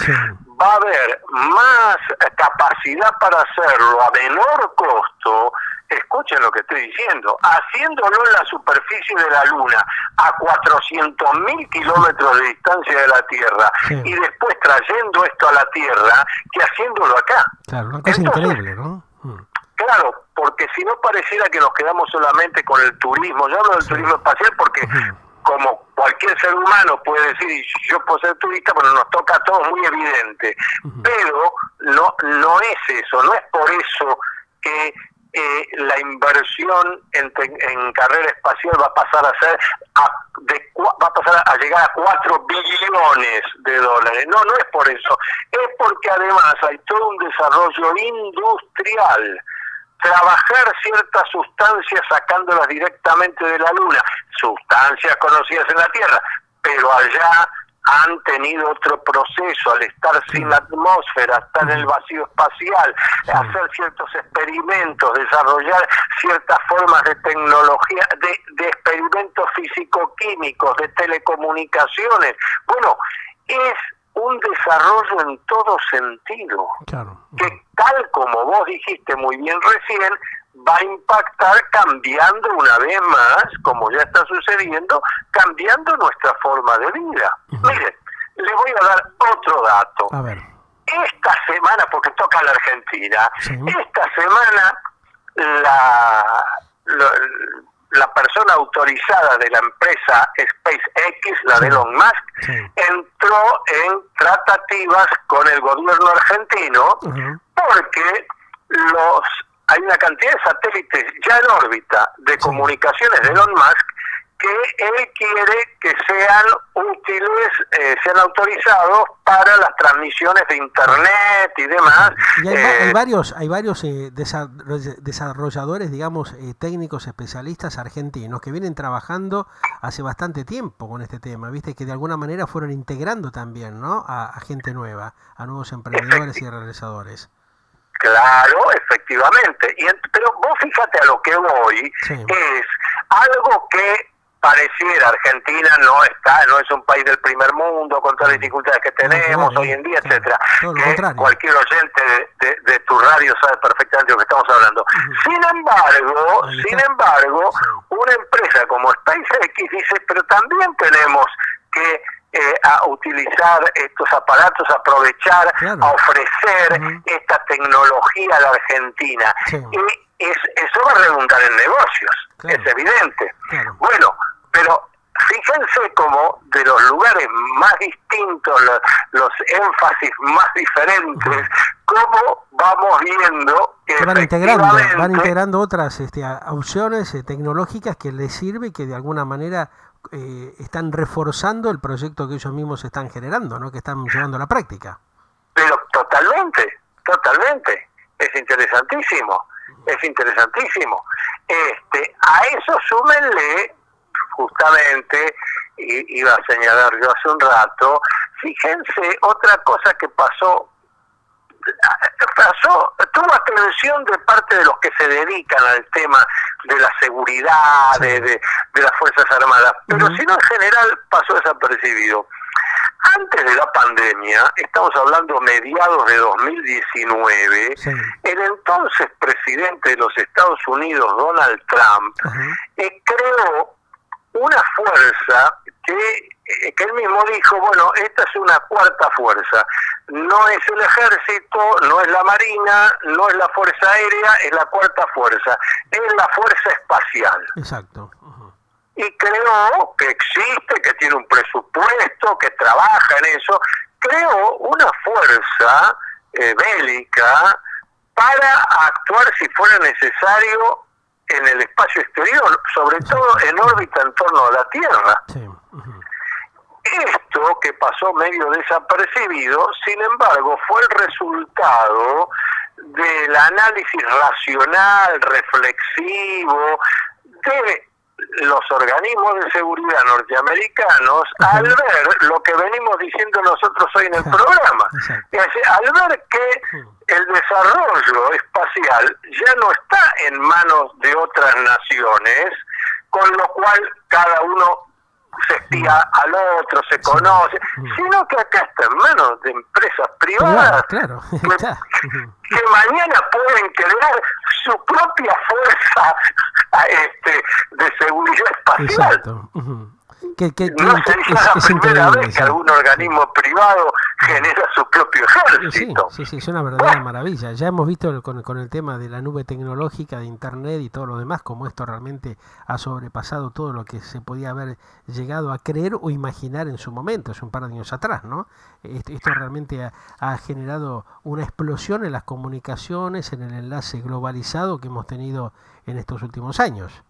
va a haber más capacidad para hacerlo a menor costo. Escuchen lo que estoy diciendo, haciéndolo en la superficie de la Luna a 400.000 kilómetros de distancia de la Tierra y después trayendo esto a la Tierra, que haciéndolo acá. Claro, una cosa increíble, ¿no? Claro, porque si no pareciera que nos quedamos solamente con el turismo. Yo hablo del turismo espacial porque como cualquier ser humano puede decir, y yo puedo ser turista, pero nos toca a todos, muy evidente. Pero no es eso, no es por eso que la inversión en carrera espacial va a pasar a ser va a pasar a llegar a 4 billones de dólares. No es por eso, es porque además hay todo un desarrollo industrial. Trabajar ciertas sustancias sacándolas directamente de la Luna, sustancias conocidas en la Tierra, pero allá han tenido otro proceso al estar sin la atmósfera, estar en el vacío espacial, hacer ciertos experimentos, desarrollar ciertas formas de tecnología, de experimentos físico-químicos, de telecomunicaciones. Bueno, es un desarrollo en todo sentido, que tal como vos dijiste muy bien recién, va a impactar cambiando una vez más, como ya está sucediendo, cambiando nuestra forma de vida. Miren, le voy a dar otro dato. A ver. esta semana, porque toca la Argentina, Sí. esta semana la persona autorizada de la empresa SpaceX, la de Elon Musk, Sí. entró en tratativas con el gobierno argentino Ujú. porque hay una cantidad de satélites ya en órbita de comunicaciones de Elon Musk que él quiere que sean útiles, sean autorizados para las transmisiones de internet y demás. Y hay varios desarrolladores, digamos, técnicos especialistas argentinos que vienen trabajando hace bastante tiempo con este tema, viste, que de alguna manera fueron integrando también, ¿no? A gente nueva, a nuevos emprendedores y realizadores. Claro, efectivamente. Pero vos fíjate a lo que voy, Sí. es algo que pareciera Argentina no es un país del primer mundo con todas las dificultades que tenemos hoy en día, claro, etcétera. todo lo Que contrario. cualquier oyente de tu radio sabe perfectamente de lo que estamos hablando. Sin embargo, Sí. una empresa como SpaceX dice, pero también tenemos que a utilizar estos aparatos, aprovechar, Claro. a ofrecer Ujú. esta tecnología a la Argentina. Sí. Y eso va a redundar en negocios, Claro. es evidente. Claro. Bueno, pero fíjense cómo de los lugares más distintos, los énfasis más diferentes, cómo vamos viendo que Que van efectivamente integrando otras opciones tecnológicas que les sirve y que de alguna manera están reforzando el proyecto que ellos mismos están generando, ¿no? Que están llevando a la práctica. Pero totalmente. Es interesantísimo. A eso súmenle, justamente, iba a señalar yo hace un rato, fíjense otra cosa que pasó, tuvo atención de parte de los que se dedican al tema de la seguridad, Sí. de las Fuerzas Armadas, pero Ujú. si no en general pasó desapercibido. Antes de la pandemia, estamos hablando mediados de 2019, Sí. el entonces presidente de los Estados Unidos, Donald Trump, Ajá. creó una fuerza que él mismo dijo, bueno, esta es una cuarta fuerza. No es el ejército, no es la marina, no es la fuerza aérea, es la cuarta fuerza. Es la fuerza espacial. Exacto. Ujú. Y creó que existe, que tiene un presupuesto, que trabaja en eso. Creó una fuerza bélica para actuar si fuera necesario en el espacio exterior, sobre todo en órbita en torno a la Tierra. Sí. Ujú. Esto que pasó medio desapercibido, sin embargo, fue el resultado del análisis racional, reflexivo, de los organismos de seguridad norteamericanos, Ajá. al ver lo que venimos diciendo nosotros hoy en el programa. Exacto. Es decir, al ver que el desarrollo espacial ya no está en manos de otras naciones, con lo cual cada uno se espía al otro, se conoce, sino que acá está en manos de empresas privadas Claro. que, Está. Ujú. que mañana pueden crear su propia fuerza de seguridad espacial. Exacto. Ujú. Que No sería la primera increíble, vez que sí. algún organismo privado genera su propio Sí, ejército. sí, es una verdadera maravilla. Ya hemos visto con el tema de la nube tecnológica, de Internet y todo lo demás, como esto realmente ha sobrepasado todo lo que se podía haber llegado a creer o imaginar en su momento, hace un par de años atrás, ¿no? Esto realmente ha generado una explosión en las comunicaciones, en el enlace globalizado que hemos tenido en estos últimos años.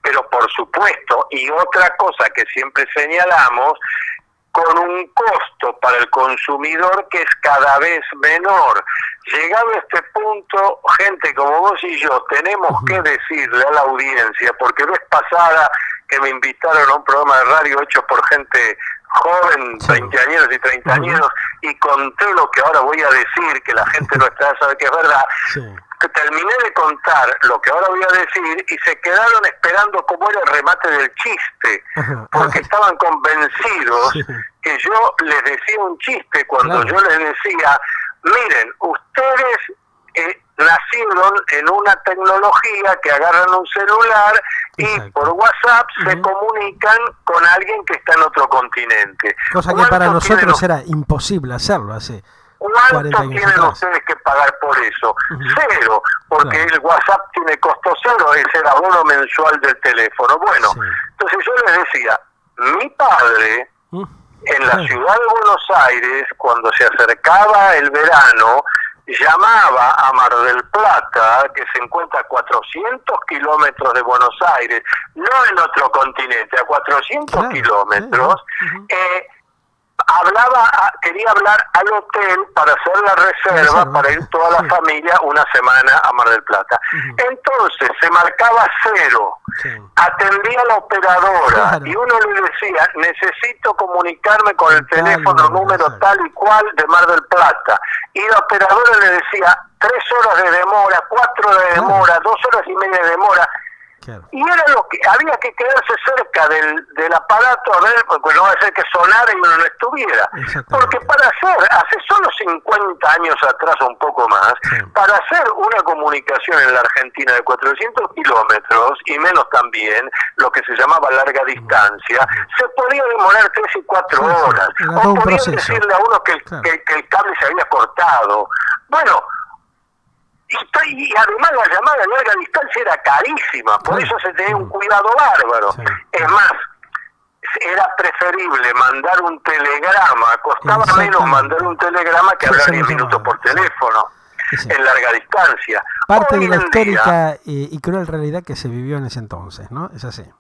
Pero por supuesto, y otra cosa que siempre señalamos, con un costo para el consumidor que es cada vez menor. Llegado a este punto, gente como vos y yo, tenemos que decirle a la audiencia, porque vez pasada que me invitaron a un programa de radio hecho por gente joven, Sí. 20 años y 30 años, y conté lo que ahora voy a decir, que la gente no está sabe que es verdad, Sí. que terminé de contar lo que ahora voy a decir y se quedaron esperando cómo era el remate del chiste, Ajá. porque estaban convencidos Sí. que yo les decía un chiste cuando Claro. yo les decía, miren, ustedes nacieron en una tecnología que agarran un celular y Exacto. por WhatsApp se Ujú. comunican con alguien que está en otro continente. Cosa que para ¿Cuánto tienen nosotros era imposible hacerlo hace ¿Cuánto tienen ustedes que pagar por eso? Cero, porque el WhatsApp tiene costo cero, es el abono mensual del teléfono. Bueno, entonces yo les decía, mi padre, en la ciudad de Buenos Aires, cuando se acercaba el verano, llamaba a Mar del Plata, que se encuentra a 400 kilómetros de Buenos Aires, no en otro continente, a 400 kilómetros, quería hablar al hotel para hacer la reserva para ir toda la familia una semana a Mar del Plata. Entonces se marcaba cero, atendía la operadora y uno le decía, necesito comunicarme con el teléfono número tal y cual de Mar del Plata, y la operadora le decía 3 horas de demora, 4 horas de demora, 2 horas y media de demora. Y era lo que había que quedarse cerca del aparato a ver, porque no va a ser que sonara y uno no estuviera. Porque hace solo 50 años atrás o un poco más, para hacer una comunicación en la Argentina de 400 kilómetros y menos también, lo que se llamaba larga distancia, se podía demorar 3 y 4 horas. O podían decirle a uno que el cable se había cortado. Bueno, y además la llamada a larga distancia era carísima, por eso se tenía un cuidado bárbaro. Es más, era preferible mandar un telegrama, costaba menos mandar un telegrama que hablar 10 minutos por teléfono en larga distancia. Parte de la histórica y cruel realidad que se vivió en ese entonces, ¿no? Es así.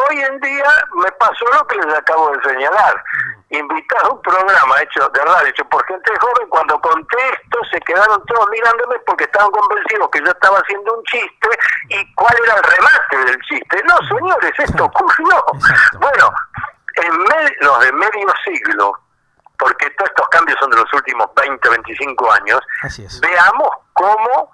Hoy en día me pasó lo que les acabo de señalar. Invitado a un programa hecho de radio, hecho por gente joven, cuando conté esto se quedaron todos mirándome porque estaban convencidos que yo estaba haciendo un chiste y cuál era el remate del chiste. No, señores, esto ocurrió. Bueno, en menos de medio siglo, porque todos estos cambios son de los últimos 20, 25 años, veamos cómo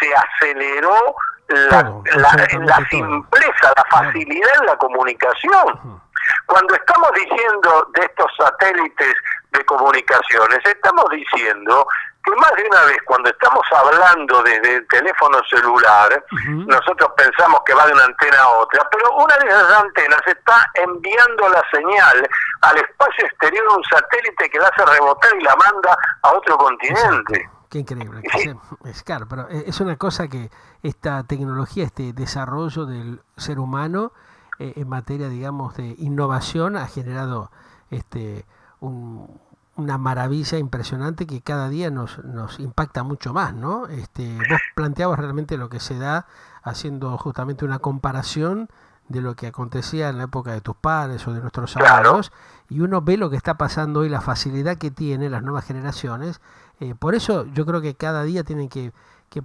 se aceleró la simpleza, la facilidad en la comunicación. Cuando estamos diciendo de estos satélites de comunicaciones, estamos diciendo que más de una vez cuando estamos hablando de teléfono celular, nosotros pensamos que va de una antena a otra, pero una de esas antenas está enviando la señal al espacio exterior de un satélite que la hace rebotar y la manda a otro continente. Qué increíble. Es claro, pero es una cosa que esta tecnología, este desarrollo del ser humano en materia, digamos, de innovación ha generado una maravilla impresionante que cada día nos impacta mucho más, ¿no? Vos planteabas realmente lo que se da haciendo justamente una comparación de lo que acontecía en la época de tus padres o de nuestros abuelos, y uno ve lo que está pasando hoy, la facilidad que tienen las nuevas generaciones. Por eso yo creo que cada día tienen que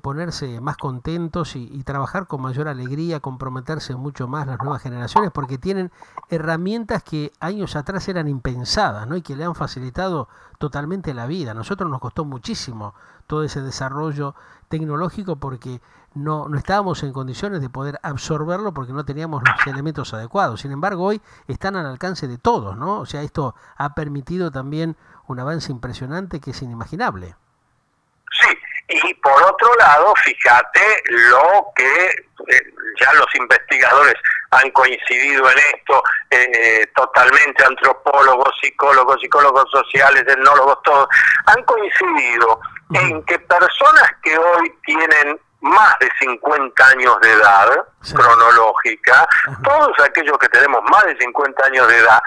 ponerse más contentos y trabajar con mayor alegría, comprometerse mucho más las nuevas generaciones, porque tienen herramientas que años atrás eran impensadas, ¿no? Y que le han facilitado totalmente la vida. A nosotros nos costó muchísimo todo ese desarrollo tecnológico porque no estábamos en condiciones de poder absorberlo porque no teníamos los elementos adecuados. Sin embargo, hoy están al alcance de todos, ¿no? O sea, esto ha permitido también un avance impresionante que es inimaginable. Sí, y por otro lado, fíjate lo que ya los investigadores han coincidido en esto, totalmente, antropólogos, psicólogos sociales, etnólogos, todos, han coincidido en que personas que hoy tienen más de 50 años de edad cronológica, todos aquellos que tenemos más de 50 años de edad,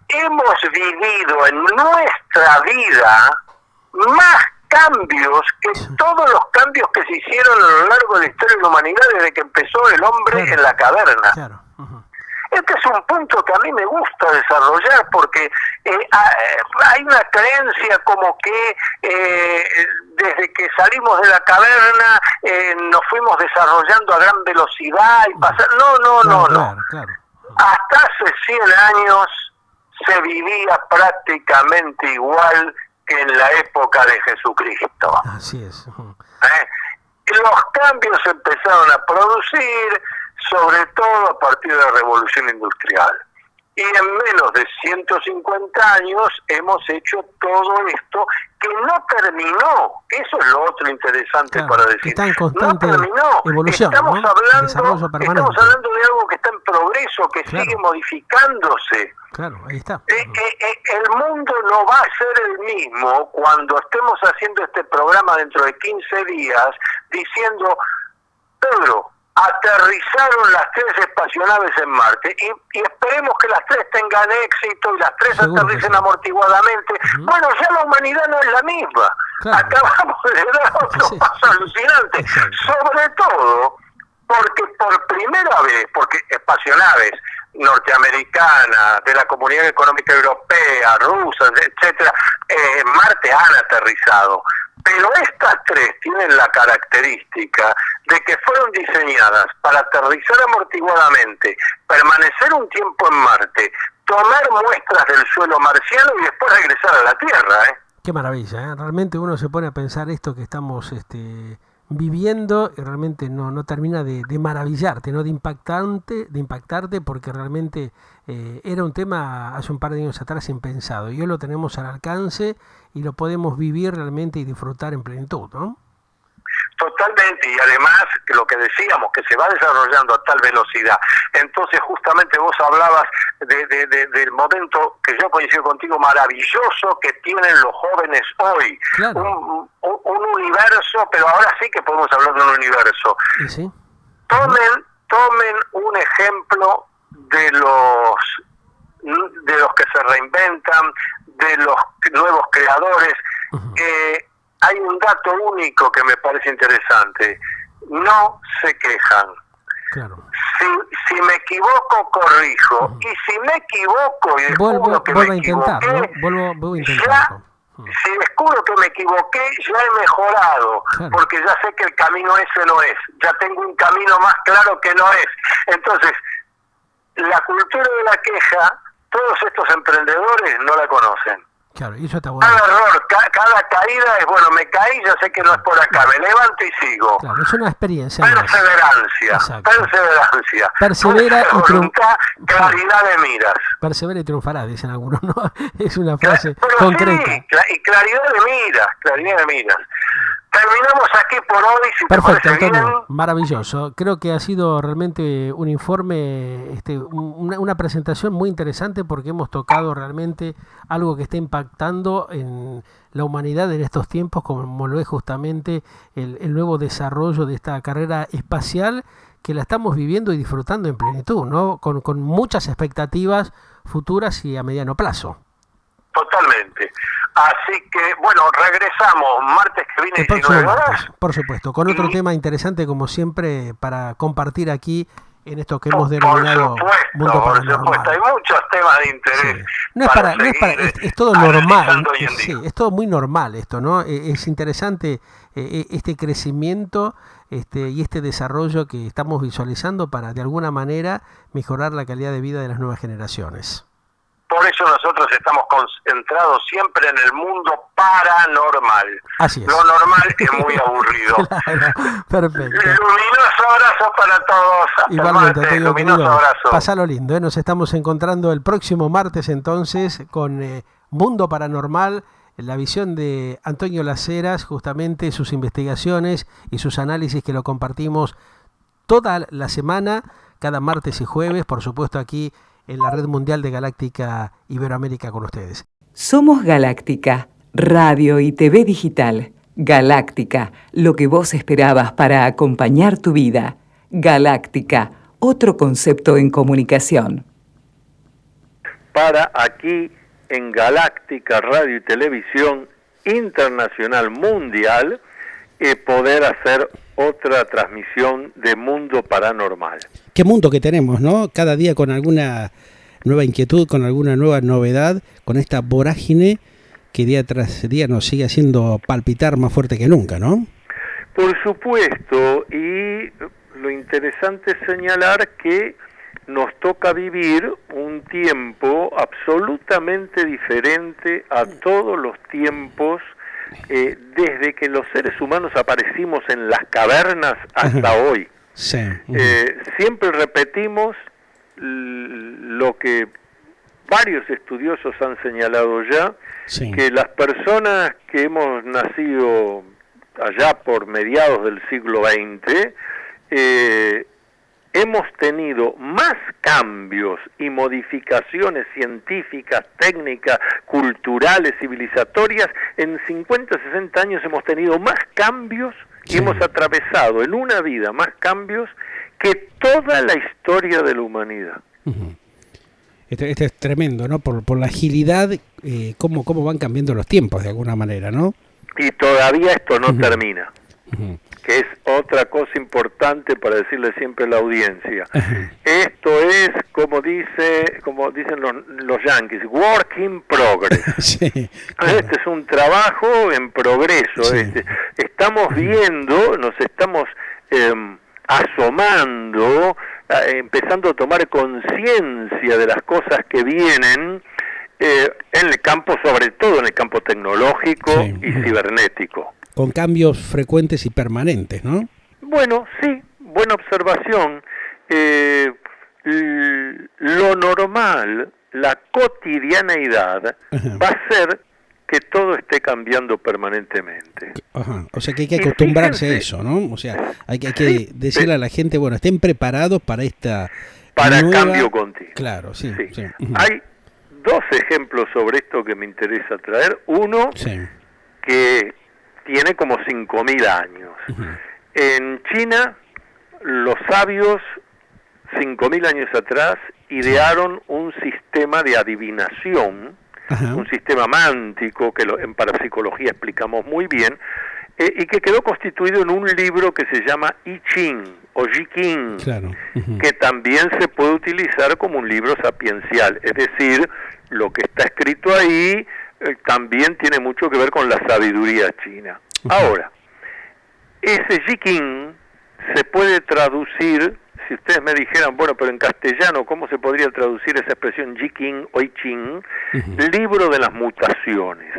hemos vivido en nuestra vida más cambios que todos los cambios que se hicieron a lo largo de la historia de la humanidad desde que empezó el hombre en la caverna. Este es un punto que a mí me gusta desarrollar porque hay una creencia como que desde que salimos de la caverna nos fuimos desarrollando a gran velocidad y pasar. No. Hasta hace 100 años se vivía prácticamente igual que en la época de Jesucristo. Así es. Los cambios se empezaron a producir sobre todo a partir de la Revolución Industrial. y en menos de 150 años hemos hecho todo esto que no terminó. Eso es lo otro interesante para decir. Está en constante no terminó. evolución, estamos hablando de algo que está en progreso, que sigue modificándose. Claro, ahí está. El mundo no va a ser el mismo cuando estemos haciendo este programa dentro de 15 días diciendo, Pedro, aterrizaron las 3 espacionaves en Marte y esperemos que las 3 tengan éxito y las 3 aterricen amortiguadamente. Bueno, ya la humanidad no es la misma. Acabamos de dar otro paso alucinante. Sobre todo porque por primera vez, porque espacionaves norteamericanas, de la Comunidad Económica Europea, rusas, etcétera, Marte han aterrizado. Pero estas 3 tienen la característica de que fueron diseñadas para aterrizar amortiguadamente, permanecer un tiempo en Marte, tomar muestras del suelo marciano y después regresar a la Tierra. Qué maravilla, ¿eh? Realmente uno se pone a pensar esto que estamos viviendo y realmente no termina de maravillarte, ¿no? de impactarte, porque realmente era un tema hace un par de años atrás impensado y hoy lo tenemos al alcance y lo podemos vivir realmente y disfrutar en plenitud, ¿no? Totalmente, y además lo que decíamos, que se va desarrollando a tal velocidad. Entonces justamente vos hablabas del momento que yo coincido contigo, maravilloso que tienen los jóvenes hoy. Claro. Un universo, pero ahora sí que podemos hablar de un universo. ¿Sí? Tomen un ejemplo de los que se reinventan, de los nuevos creadores. Hay un dato único que me parece interesante. No se quejan. Claro. Si me equivoco, corrijo. Y si me equivoco y descubro que me equivoqué, vuelvo a intentarlo. Si descubro que me equivoqué, ya he mejorado. Claro. Porque ya sé que el camino ese no es. Ya tengo un camino más claro que no es. Entonces, la cultura de la queja, todos estos emprendedores no la conocen. Claro, y eso está bueno. Cada error, cada caída es, bueno, me caí, ya sé que no es por acá, me levanto y sigo. Claro, es una experiencia. Perseverancia. Persevera y voluntad, claridad de miras. Persevera y triunfará, dicen algunos, ¿no? Es una frase concreta. Sí, y claridad de miras. Terminamos aquí por hoy, si perfecto, te parece Antonio, bien. Maravilloso. Creo que ha sido realmente un informe, una presentación muy interesante porque hemos tocado realmente algo que está impactando en la humanidad en estos tiempos, como lo es justamente el nuevo desarrollo de esta carrera espacial que la estamos viviendo y disfrutando en plenitud, ¿no? Con muchas expectativas futuras y a mediano plazo. Totalmente. Así que, bueno, regresamos martes que viene 19 horas. Por supuesto, con otro tema interesante como siempre para compartir aquí en esto que hemos denominado Mundo Paranormal. Por supuesto, hay muchos temas de interés. Sí. Es todo normal, sí, es todo muy normal esto, ¿no? Es interesante este crecimiento y este desarrollo que estamos visualizando para de alguna manera mejorar la calidad de vida de las nuevas generaciones. Por eso nosotros estamos concentrados siempre en el mundo paranormal. Así es. Lo normal es muy aburrido. Claro, perfecto. Luminoso abrazo para todos. Hasta igualmente, martes, luminoso abrazo. Pasalo lindo, ¿eh? Nos estamos encontrando el próximo martes entonces con Mundo Paranormal, la visión de Antonio Las Heras, justamente sus investigaciones y sus análisis que lo compartimos toda la semana, cada martes y jueves, por supuesto aquí en la Red Mundial de Galáctica Iberoamérica con ustedes. Somos Galáctica, radio y TV digital. Galáctica, lo que vos esperabas para acompañar tu vida. Galáctica, otro concepto en comunicación. Para aquí en Galáctica Radio y Televisión Internacional Mundial, poder hacer otra transmisión de Mundo Paranormal. Qué mundo que tenemos, ¿no? Cada día con alguna nueva inquietud, con alguna nueva novedad, con esta vorágine que día tras día nos sigue haciendo palpitar más fuerte que nunca, ¿no? Por supuesto, y lo interesante es señalar que nos toca vivir un tiempo absolutamente diferente a todos los tiempos desde que los seres humanos aparecimos en las cavernas hasta hoy. Sí. Siempre repetimos lo que varios estudiosos han señalado ya que las personas que hemos nacido allá por mediados del siglo XX, hemos tenido más cambios y modificaciones científicas, técnicas, culturales, civilizatorias. En 50, 60 años hemos tenido más cambios y hemos atravesado en una vida más cambios que toda la historia de la humanidad. Este es tremendo, ¿no? Por la agilidad, cómo van cambiando los tiempos de alguna manera, ¿no? Y todavía esto no termina. Que es otra cosa importante para decirle siempre a la audiencia. Esto es, como dicen los yanquis, work in progress. Este es un trabajo en progreso. Estamos viendo, nos estamos asomando, empezando a tomar conciencia de las cosas que vienen en el campo, sobre todo en el campo tecnológico y cibernético. Con cambios frecuentes y permanentes, ¿no? Bueno, sí, buena observación. Lo normal, la cotidianeidad, va a ser que todo esté cambiando permanentemente. O sea que hay que acostumbrarse a eso, ¿no? O sea, hay que decirle a la gente, bueno, estén preparados para esta nueva... cambio continuo. Claro, sí. Hay dos ejemplos sobre esto que me interesa traer. Uno, que tiene como 5.000 años. En China, los sabios, 5.000 años atrás, idearon un sistema de adivinación, un sistema mántico, que en parapsicología explicamos muy bien, y que quedó constituido en un libro que se llama I Ching, o Ji King, que también se puede utilizar como un libro sapiencial, es decir, lo que está escrito ahí también tiene mucho que ver con la sabiduría china. Ahora, ese Ji King se puede traducir, si ustedes me dijeran, bueno, pero en castellano, ¿cómo se podría traducir esa expresión Ji King o I Ching? Libro de las mutaciones,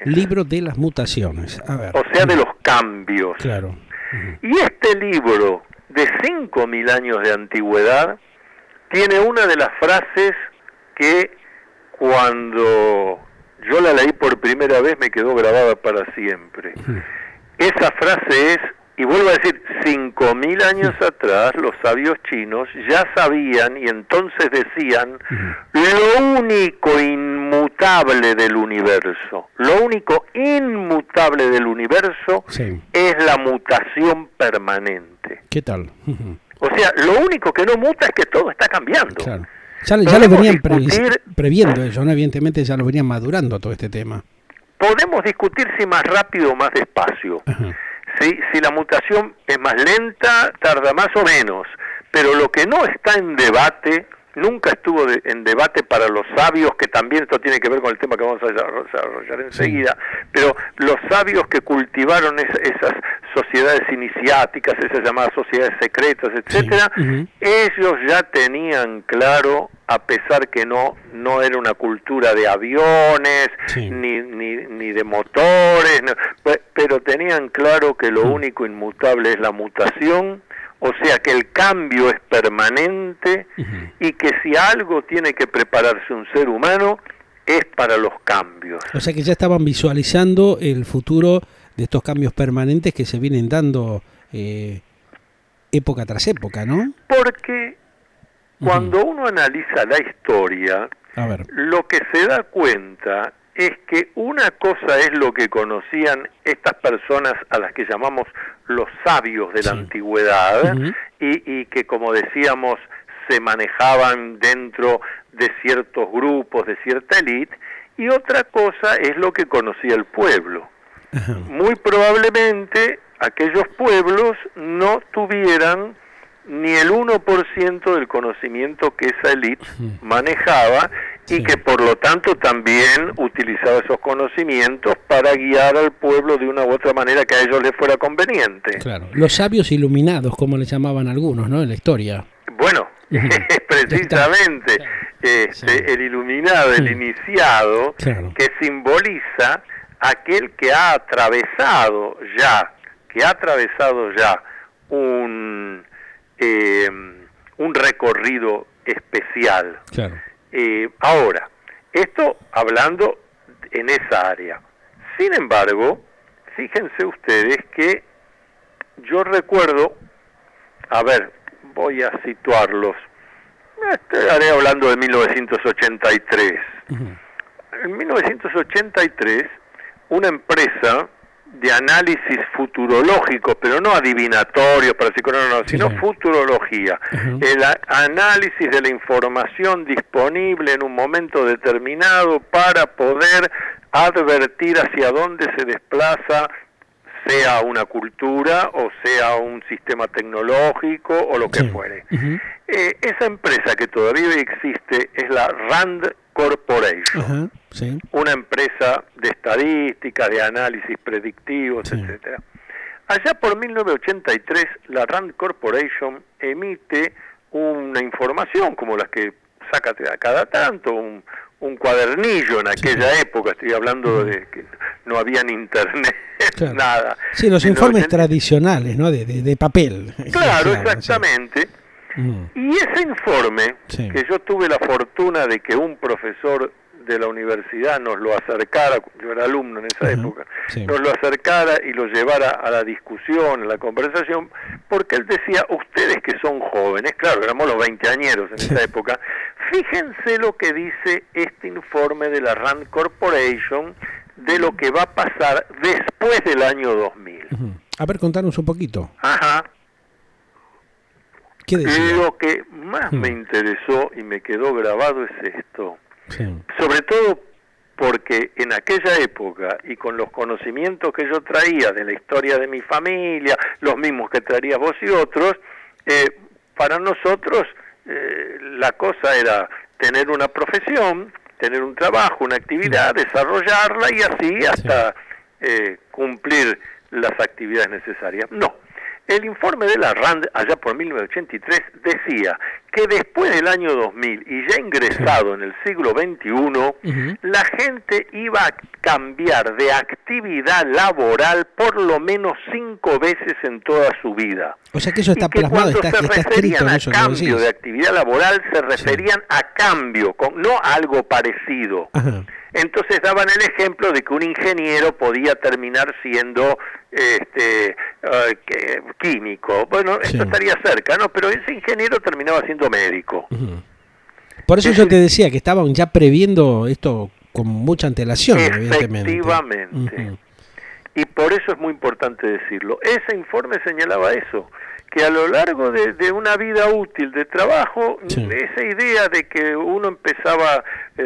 Libro de las mutaciones, a ver. O sea, de los cambios. Claro. Y este libro, de 5.000 años de antigüedad, tiene una de las frases que cuando yo la leí por primera vez me quedó grabada para siempre. Esa frase es, y vuelvo a decir, 5.000 años atrás los sabios chinos ya sabían y entonces decían, lo único inmutable del universo, es la mutación permanente. ¿Qué tal? O sea, lo único que no muta es que todo está cambiando. Claro. Ya lo venían previendo eso, ¿no? Evidentemente ya lo venían madurando todo este tema. Podemos discutir si más rápido o más despacio. Si la mutación es más lenta, tarda más o menos. Pero lo que no está en debate, nunca estuvo en debate para los sabios, que también esto tiene que ver con el tema que vamos a desarrollar enseguida, pero los sabios que cultivaron esas sociedades iniciáticas, esas llamadas sociedades secretas, etcétera, ellos ya tenían claro, a pesar que no era una cultura de aviones, ni de motores, pero tenían claro que lo único inmutable es la mutación. O sea que el cambio es permanente y que si algo tiene que prepararse un ser humano es para los cambios. O sea que ya estaban visualizando el futuro de estos cambios permanentes que se vienen dando época tras época, ¿no? Porque cuando uno analiza la historia, lo que se da cuenta es que una cosa es lo que conocían estas personas a las que llamamos los sabios de la antigüedad, y que, como decíamos, se manejaban dentro de ciertos grupos, de cierta élite, y otra cosa es lo que conocía el pueblo. Muy probablemente aquellos pueblos no tuvieran ni el 1% del conocimiento que esa élite manejaba, y que por lo tanto también utilizaba esos conocimientos para guiar al pueblo de una u otra manera que a ellos les fuera conveniente. Claro, los sabios iluminados, como les llamaban algunos, ¿no?, en la historia. Bueno, precisamente el iluminado, el iniciado, que simboliza aquel que ha atravesado ya un recorrido especial. Claro. Ahora, esto hablando en esa área. Sin embargo, fíjense ustedes que yo recuerdo, a ver, voy a situarlos, estaré hablando de 1983. Uh-huh. En 1983, una empresa de análisis futurológico, pero no adivinatorio, no, sino futurología, uh-huh. El análisis de la información disponible en un momento determinado para poder advertir hacia dónde se desplaza, sea una cultura o sea un sistema tecnológico o lo que fuere. Uh-huh. Esa empresa que todavía existe es la Rand Corporation, uh-huh. Sí. Una empresa de estadística, de análisis predictivos, sí. Etcétera. Allá por 1983, la Rand Corporation emite una información como las que saca cada tanto, un cuadernillo en aquella sí. época, estoy hablando de que no había ni internet, claro. Nada. Sí, los informes tradicionales, ¿no? De papel. Claro, exactamente. Sí. Y ese informe, sí. Que yo tuve la fortuna de que un profesor de la universidad nos lo acercara, yo era alumno en esa época, sí. Nos lo acercara y lo llevara a la discusión, a la conversación, porque él decía, ustedes que son jóvenes, claro, éramos los veinteañeros en esa época, fíjense lo que dice este informe de la Rand Corporation de lo que va a pasar después del año 2000. A ver, contanos un poquito. Ajá. ¿Qué decía? Lo que más me interesó y me quedó grabado es esto. Sí. Sobre todo porque en aquella época y con los conocimientos que yo traía de la historia de mi familia, los mismos que traerías vos y otros, para nosotros la cosa era tener una profesión, tener un trabajo, una actividad, desarrollarla y así hasta cumplir las actividades necesarias. No. El informe de la RAND, allá por 1983, decía que después del año 2000 y ya ingresado en el siglo XXI, uh-huh. La gente iba a cambiar de actividad laboral por lo menos 5 veces en toda su vida. O sea que eso está plasmado, está escrito en eso. Cuando se referían a cambio de actividad laboral, se referían a cambio, no a algo parecido. Uh-huh. Entonces daban el ejemplo de que un ingeniero podía terminar siendo químico. Bueno, esto estaría cerca, ¿no? Pero ese ingeniero terminaba siendo médico. Uh-huh. Por eso yo te decía que estaban ya previendo esto con mucha antelación, evidentemente. Efectivamente. Uh-huh. Y por eso es muy importante decirlo. Ese informe señalaba eso, que a lo largo de una vida útil de trabajo, sí. Esa idea de que uno empezaba,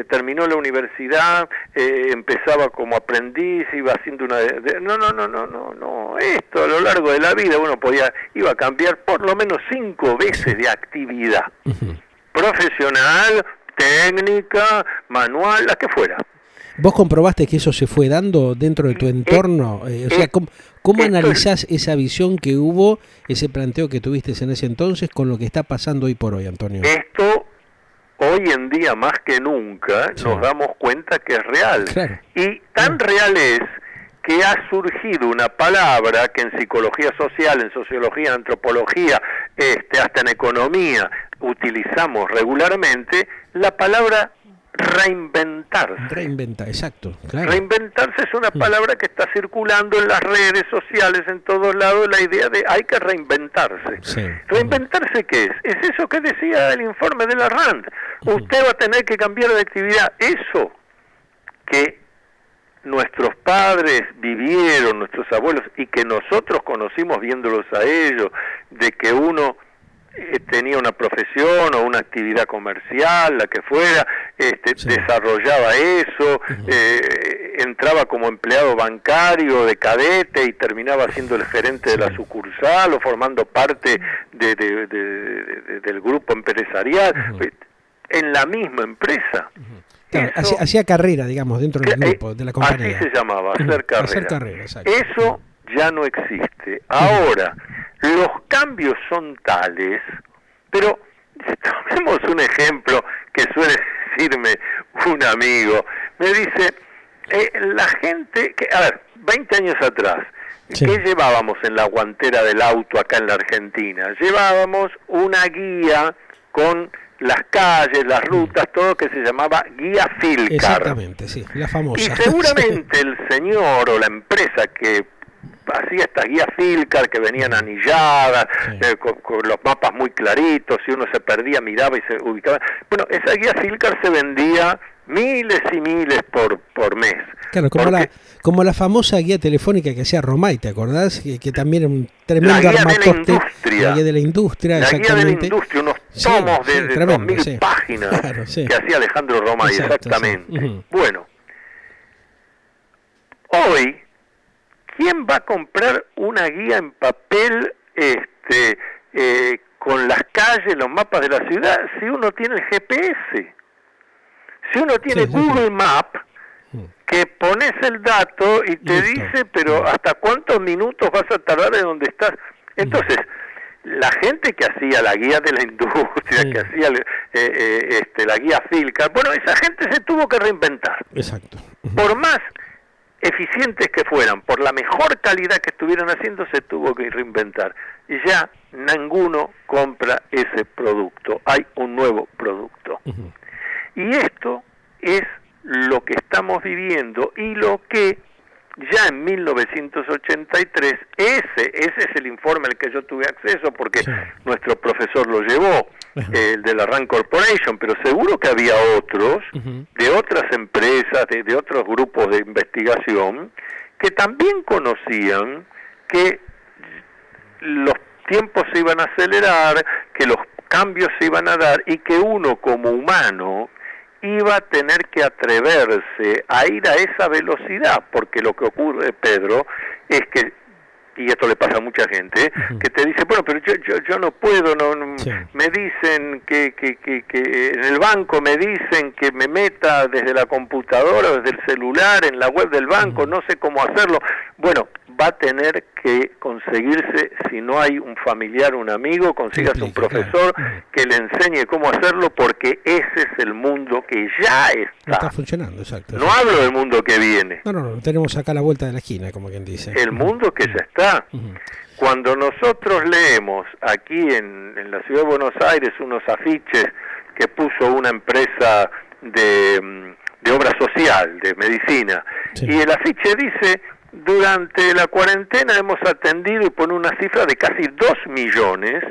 terminó la universidad, empezaba como aprendiz, iba haciendo una... No, esto a lo largo de la vida uno iba a cambiar por lo menos 5 veces de actividad, uh-huh. Profesional, técnica, manual, la que fuera. ¿Vos comprobaste que eso se fue dando dentro de tu entorno? O sea, ¿cómo analizás esa visión que hubo, ese planteo que tuviste en ese entonces con lo que está pasando hoy por hoy, Antonio? Esto, hoy en día más que nunca, sí. Nos damos cuenta que es real. Claro. Y tan real es que ha surgido una palabra que en psicología social, en sociología, en antropología, hasta en economía, utilizamos regularmente, la palabra reinventarse. Reinventar, exacto. Claro. Reinventarse es una palabra que está circulando en las redes sociales, en todos lados, la idea de hay que reinventarse. Sí. ¿Reinventarse qué es? Es eso que decía el informe de la RAND. Uh-huh. Usted va a tener que cambiar de actividad. Eso que nuestros padres vivieron, nuestros abuelos, y que nosotros conocimos viéndolos a ellos, de que uno tenía una profesión o una actividad comercial, la que fuera, sí. Desarrollaba eso, uh-huh. Entraba como empleado bancario de cadete y terminaba siendo el gerente de la sucursal o formando parte del grupo empresarial, uh-huh. En la misma empresa. Uh-huh. Claro, hacía carrera, digamos, dentro del grupo, de la compañía. Así se llamaba, hacer carrera. Hacer carrera, exacto. Eso ya no existe. Ahora, los cambios son tales, pero tomemos un ejemplo que suele decirme un amigo. Me dice, la gente, a ver, 20 años atrás, sí. ¿Qué llevábamos en la guantera del auto acá en la Argentina? Llevábamos una guía con las calles, las rutas, todo, que se llamaba guía Filcar. Exactamente, sí, la famosa. Y seguramente el señor o la empresa que hacía estas guías Filcar que venían anilladas, con los mapas muy claritos, si uno se perdía miraba y se ubicaba. Bueno, esa guía Filcar se vendía miles y miles por mes. Claro, como la famosa guía telefónica que hacía Romay, ¿te acordás? Que también era un tremendo armatoste. La guía de la industria. La guía de la industria, unos tomos de 2000 páginas claro, que hacía Alejandro Romay, exactamente. Sí. Bueno, hoy, ¿quién va a comprar una guía en papel con las calles, los mapas de la ciudad, si uno tiene el GPS? Si uno tiene Google Maps, que pones el dato y te dice, pero ¿hasta cuántos minutos vas a tardar en donde estás? Entonces, la gente que hacía la guía de la industria, que hacía la guía Filcar, bueno, esa gente se tuvo que reinventar. Exacto. Por más eficientes que fueran, por la mejor calidad que estuvieran haciendo, se tuvo que reinventar. Y ya ninguno compra ese producto. Hay un nuevo producto. Y esto es lo que estamos viviendo y lo que ya en 1983, ese es el informe al que yo tuve acceso porque nuestro profesor lo llevó, el de la RAND Corporation, pero seguro que había otros, de otras empresas, de otros grupos de investigación, que también conocían que los tiempos se iban a acelerar, que los cambios se iban a dar y que uno como humano iba a tener que atreverse a ir a esa velocidad, porque lo que ocurre, Pedro, es que, y esto le pasa a mucha gente, que te dice, bueno, pero yo no puedo, me dicen que en el banco me dicen que me meta desde la computadora o desde el celular en la web del banco, no sé cómo hacerlo. Bueno, va a tener que conseguirse, si no hay un familiar, un amigo, consígase un profesor que le enseñe cómo hacerlo, porque ese es el mundo que ya está funcionando, exacto. No hablo del mundo que viene. No, tenemos acá a la vuelta de la esquina, como quien dice. El mundo que ya está. Cuando nosotros leemos aquí en la ciudad de Buenos Aires unos afiches que puso una empresa de obra social, de medicina, y el afiche dice: durante la cuarentena hemos atendido, y pone una cifra de casi 2 millones,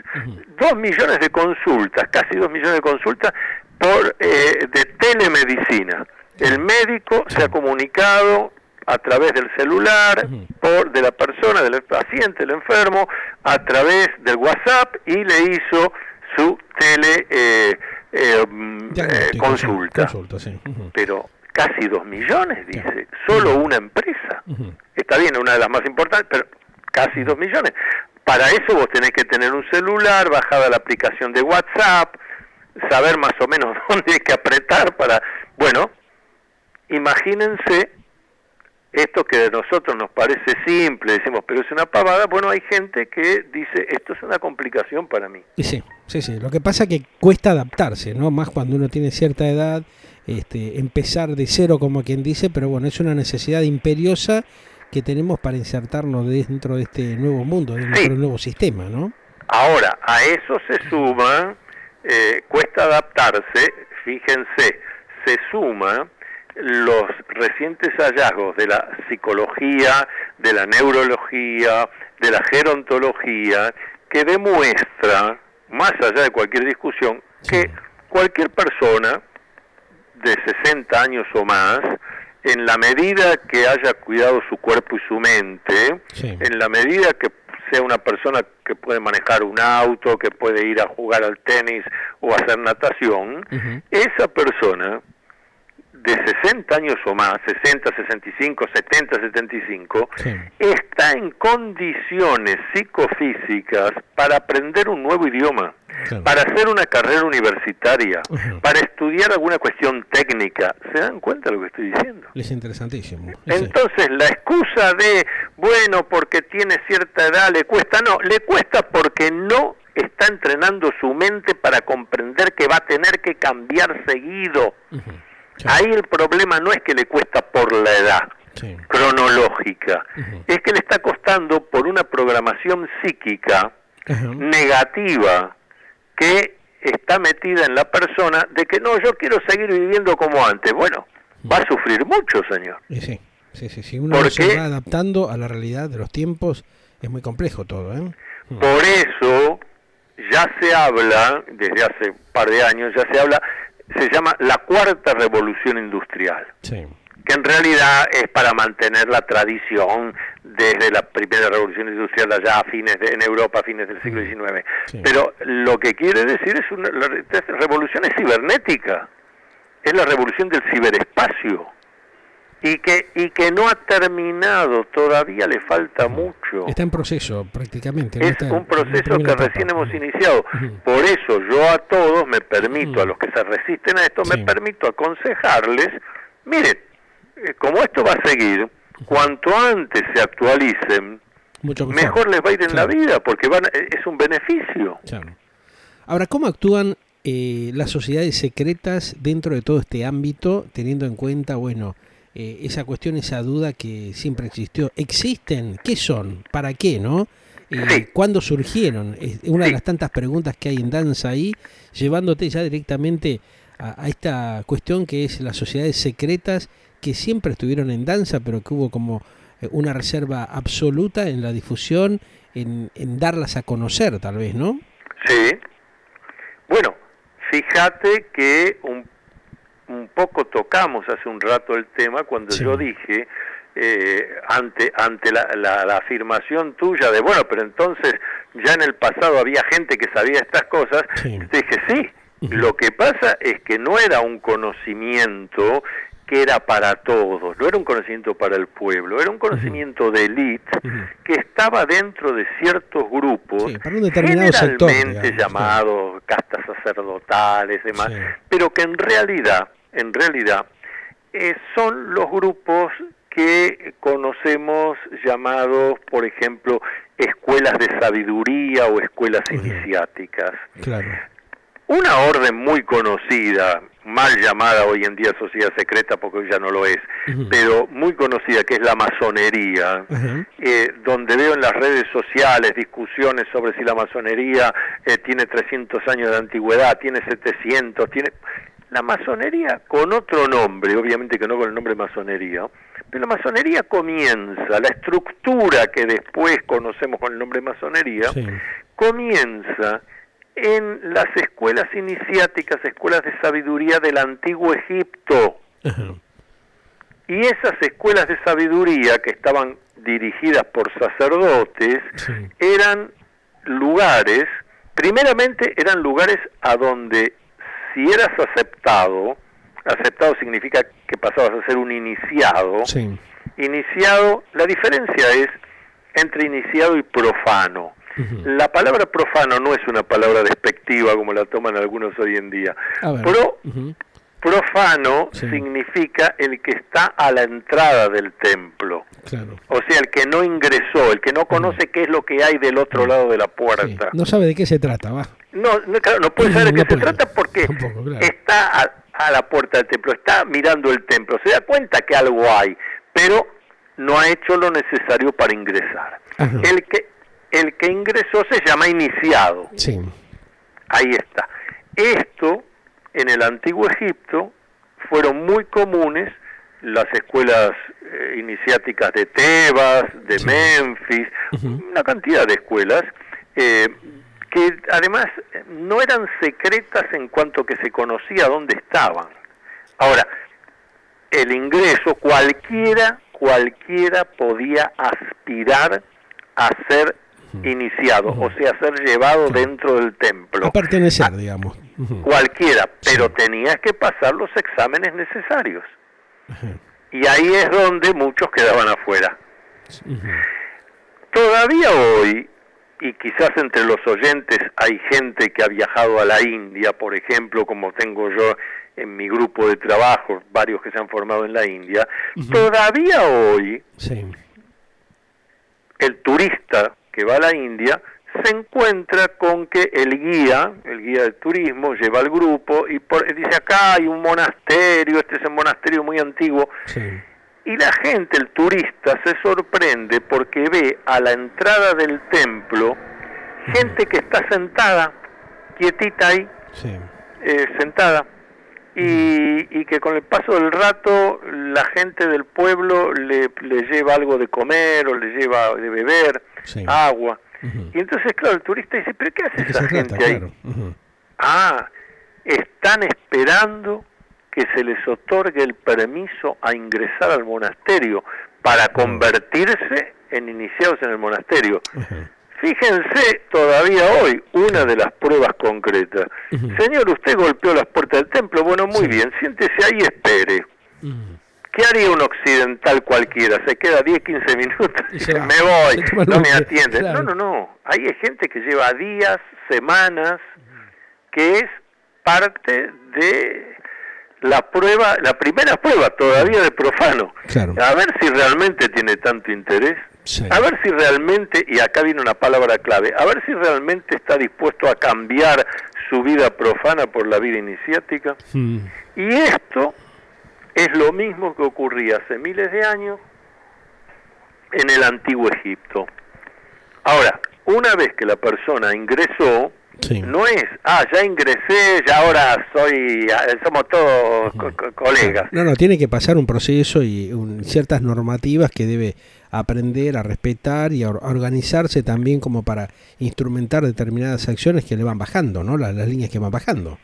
2 millones de consultas, casi 2 millones de consultas de telemedicina. El médico se ha comunicado a través del celular, de la persona, del paciente, el enfermo, a través del WhatsApp, y le hizo su consulta. Pero casi 2 millones, dice, solo una empresa. Está bien, una de las más importantes, pero casi 2 millones. Para eso vos tenés que tener un celular, bajada la aplicación de WhatsApp, saber más o menos dónde hay que apretar para... Bueno, imagínense esto que de nosotros nos parece simple, decimos, pero es una pavada. Bueno, hay gente que dice, esto es una complicación para mí. Sí. Lo que pasa es que cuesta adaptarse, ¿no? Más cuando uno tiene cierta edad, empezar de cero, como quien dice, pero bueno, es una necesidad imperiosa que tenemos para insertarnos dentro de este nuevo mundo, dentro del nuevo sistema, ¿no? Ahora, a eso se suma, cuesta adaptarse, fíjense, se suma los recientes hallazgos de la psicología, de la neurología, de la gerontología, que demuestra, más allá de cualquier discusión, que cualquier persona de 60 años o más, en la medida que haya cuidado su cuerpo y su mente, en la medida que sea una persona que puede manejar un auto, que puede ir a jugar al tenis o hacer natación, esa persona de 60 años o más, 60, 65, 70, 75, está en condiciones psicofísicas para aprender un nuevo idioma, para hacer una carrera universitaria, para estudiar alguna cuestión técnica. ¿Se dan cuenta de lo que estoy diciendo? Es interesantísimo. Entonces, la excusa de, bueno, porque tiene cierta edad, le cuesta, no, le cuesta porque no está entrenando su mente para comprender que va a tener que cambiar seguido. Ahí el problema no es que le cuesta por la edad cronológica, es que le está costando por una programación psíquica negativa que está metida en la persona de que no, yo quiero seguir viviendo como antes. Bueno, va a sufrir mucho, señor. Sí. Uno no se va adaptando a la realidad de los tiempos, es muy complejo todo, ¿eh? Por eso ya se habla, desde hace un par de años, se llama la cuarta revolución industrial. Sí. Que en realidad es para mantener la tradición desde la primera revolución industrial allá en Europa a fines del siglo XIX. Sí. Pero lo que quiere decir la revolución es cibernética, es la revolución del ciberespacio, y que no ha terminado, todavía le falta mucho. Está en proceso prácticamente. Es un proceso que recién hemos iniciado. Por eso yo a todos me permito, a los que se resisten a esto, me permito aconsejarles, miren, como esto va a seguir, cuanto antes se actualicen, mucho mejor les va a ir en la vida, porque es un beneficio. Claro. Ahora, ¿cómo actúan las sociedades secretas dentro de todo este ámbito, teniendo en cuenta, esa cuestión, esa duda que siempre existió? ¿Existen? ¿Qué son? ¿Para qué? ¿No? ¿Cuándo surgieron? Es una de las tantas preguntas que hay en danza ahí, llevándote ya directamente a esta cuestión que es las sociedades secretas que siempre estuvieron en danza, pero que hubo como una reserva absoluta en la difusión, en darlas a conocer, tal vez, ¿no? Sí. Bueno, fíjate que un poco tocamos hace un rato el tema cuando yo dije, ante la afirmación tuya de, pero entonces ya en el pasado había gente que sabía estas cosas, te dije, sí, lo que pasa es que no era un conocimiento que era para todos, no era un conocimiento para el pueblo, era un conocimiento de élite que estaba dentro de ciertos grupos, para un determinado sector, generalmente llamados castas sacerdotales, demás, pero que en realidad son los grupos que conocemos llamados, por ejemplo, escuelas de sabiduría o escuelas iniciáticas. Claro. Una orden muy conocida, mal llamada hoy en día sociedad secreta porque hoy ya no lo es, pero muy conocida, que es la masonería, donde veo en las redes sociales discusiones sobre si la masonería tiene 300 años de antigüedad, tiene 700, La masonería con otro nombre, obviamente que no con el nombre masonería, pero la masonería comienza, la estructura que después conocemos con el nombre masonería, comienza en las escuelas iniciáticas, escuelas de sabiduría del antiguo Egipto. Y esas escuelas de sabiduría que estaban dirigidas por sacerdotes eran lugares, primeramente eran lugares a donde si eras aceptado significa que pasabas a ser un iniciado. Iniciado, la diferencia es entre iniciado y profano. La palabra profano no es una palabra despectiva como la toman algunos hoy en día. Profano significa el que está a la entrada del templo. O sea, el que no ingresó, el que no conoce qué es lo que hay del otro lado de la puerta. No sabe de qué se trata, va. No puede saber de qué se trata porque está a la puerta del templo, está mirando el templo, se da cuenta que algo hay, pero no ha hecho lo necesario para ingresar. El que ingresó se llama iniciado. Ahí está. Esto, en el antiguo Egipto, fueron muy comunes las escuelas iniciáticas de Tebas, de Memphis, una cantidad de escuelas, que además no eran secretas en cuanto que se conocía dónde estaban. Ahora, el ingreso, cualquiera podía aspirar a ser iniciado, o sea, ser llevado dentro del templo. A pertenecer, digamos. Cualquiera, pero tenías que pasar los exámenes necesarios. Y ahí es donde muchos quedaban afuera. Todavía hoy, y quizás entre los oyentes hay gente que ha viajado a la India, por ejemplo, como tengo yo en mi grupo de trabajo, varios que se han formado en la India, todavía hoy el turista que va a la India se encuentra con que el guía de turismo lleva al grupo y dice, acá hay un monasterio, este es un monasterio muy antiguo, y la gente, el turista, se sorprende porque ve a la entrada del templo gente que está sentada, quietita ahí, Sí. Sentada, y que con el paso del rato la gente del pueblo le lleva algo de comer o le lleva de beber, Sí. agua. Uh-huh. Y entonces, claro, el turista dice, ¿pero qué hace ¿De qué esa se gente trata? ahí? Claro. Uh-huh. Ah, están esperando que se les otorgue el permiso a ingresar al monasterio para convertirse en iniciados en el monasterio. Uh-huh. Fíjense todavía hoy una de las pruebas concretas. Uh-huh. Señor, usted golpeó las puertas del templo. Bueno, muy Sí. bien, siéntese ahí y espere. Uh-huh. ¿Qué haría un occidental cualquiera? Se queda 10, 15 minutos y Y se dice, va. me voy, Se toma el no me lunes, atienden. claro. No. Ahí hay gente que lleva días, semanas, que es parte de la prueba, la primera prueba todavía de profano. Claro. A ver si realmente tiene tanto interés. Sí. A ver si realmente, y acá viene una palabra clave, a ver si realmente está dispuesto a cambiar su vida profana por la vida iniciática. Mm. Y esto es lo mismo que ocurría hace miles de años en el antiguo Egipto. Ahora, una vez que la persona ingresó, Sí. no es, ya ingresé, ya ahora somos todos colegas. No, tiene que pasar un proceso y ciertas normativas que debe aprender a respetar y a organizarse también como para instrumentar determinadas acciones que le van bajando, ¿no? Las líneas que van bajando.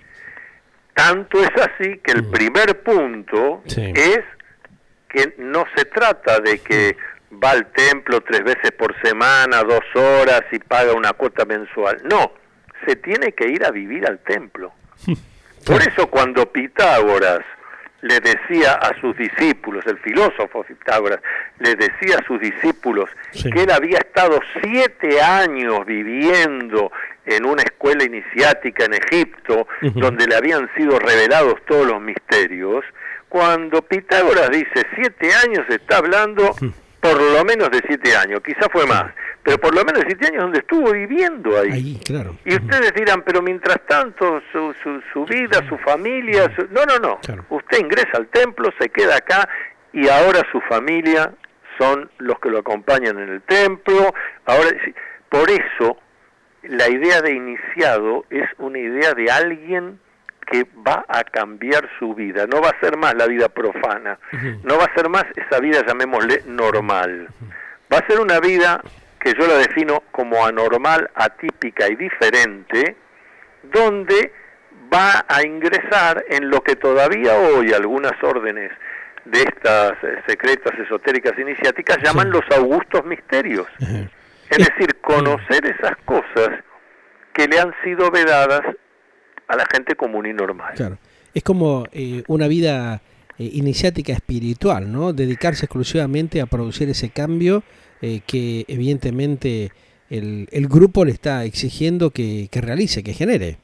Tanto es así que el primer punto Sí. es que no se trata de que va al templo 3 veces por semana, 2 horas y paga una cuota mensual. No, se tiene que ir a vivir al templo. Por eso cuando Pitágoras le decía a sus discípulos, el filósofo Pitágoras, le decía a sus discípulos Sí. que él había estado 7 años viviendo en una escuela iniciática en Egipto, Uh-huh. donde le habían sido revelados todos los misterios, cuando Pitágoras dice 7 años, está hablando por lo menos de 7 años, quizás fue más, pero por lo menos 7 años donde estuvo viviendo ahí. Ahí, claro. Y ustedes dirán, pero mientras tanto su vida, su familia... No. Claro. Usted ingresa al templo, se queda acá y ahora su familia son los que lo acompañan en el templo. Ahora, por eso, la idea de iniciado es una idea de alguien que va a cambiar su vida. No va a ser más la vida profana. Uh-huh. No va a ser más esa vida, llamémosle, normal. Va a ser una vida que yo la defino como anormal, atípica y diferente, donde va a ingresar en lo que todavía hoy algunas órdenes de estas secretas, esotéricas, iniciáticas llaman los augustos misterios. Uh-huh. Es decir, conocer esas cosas que le han sido vedadas a la gente común y normal. Claro. Es como una vida iniciática espiritual, ¿no? Dedicarse exclusivamente a producir ese cambio que evidentemente el grupo le está exigiendo que realice, que genere.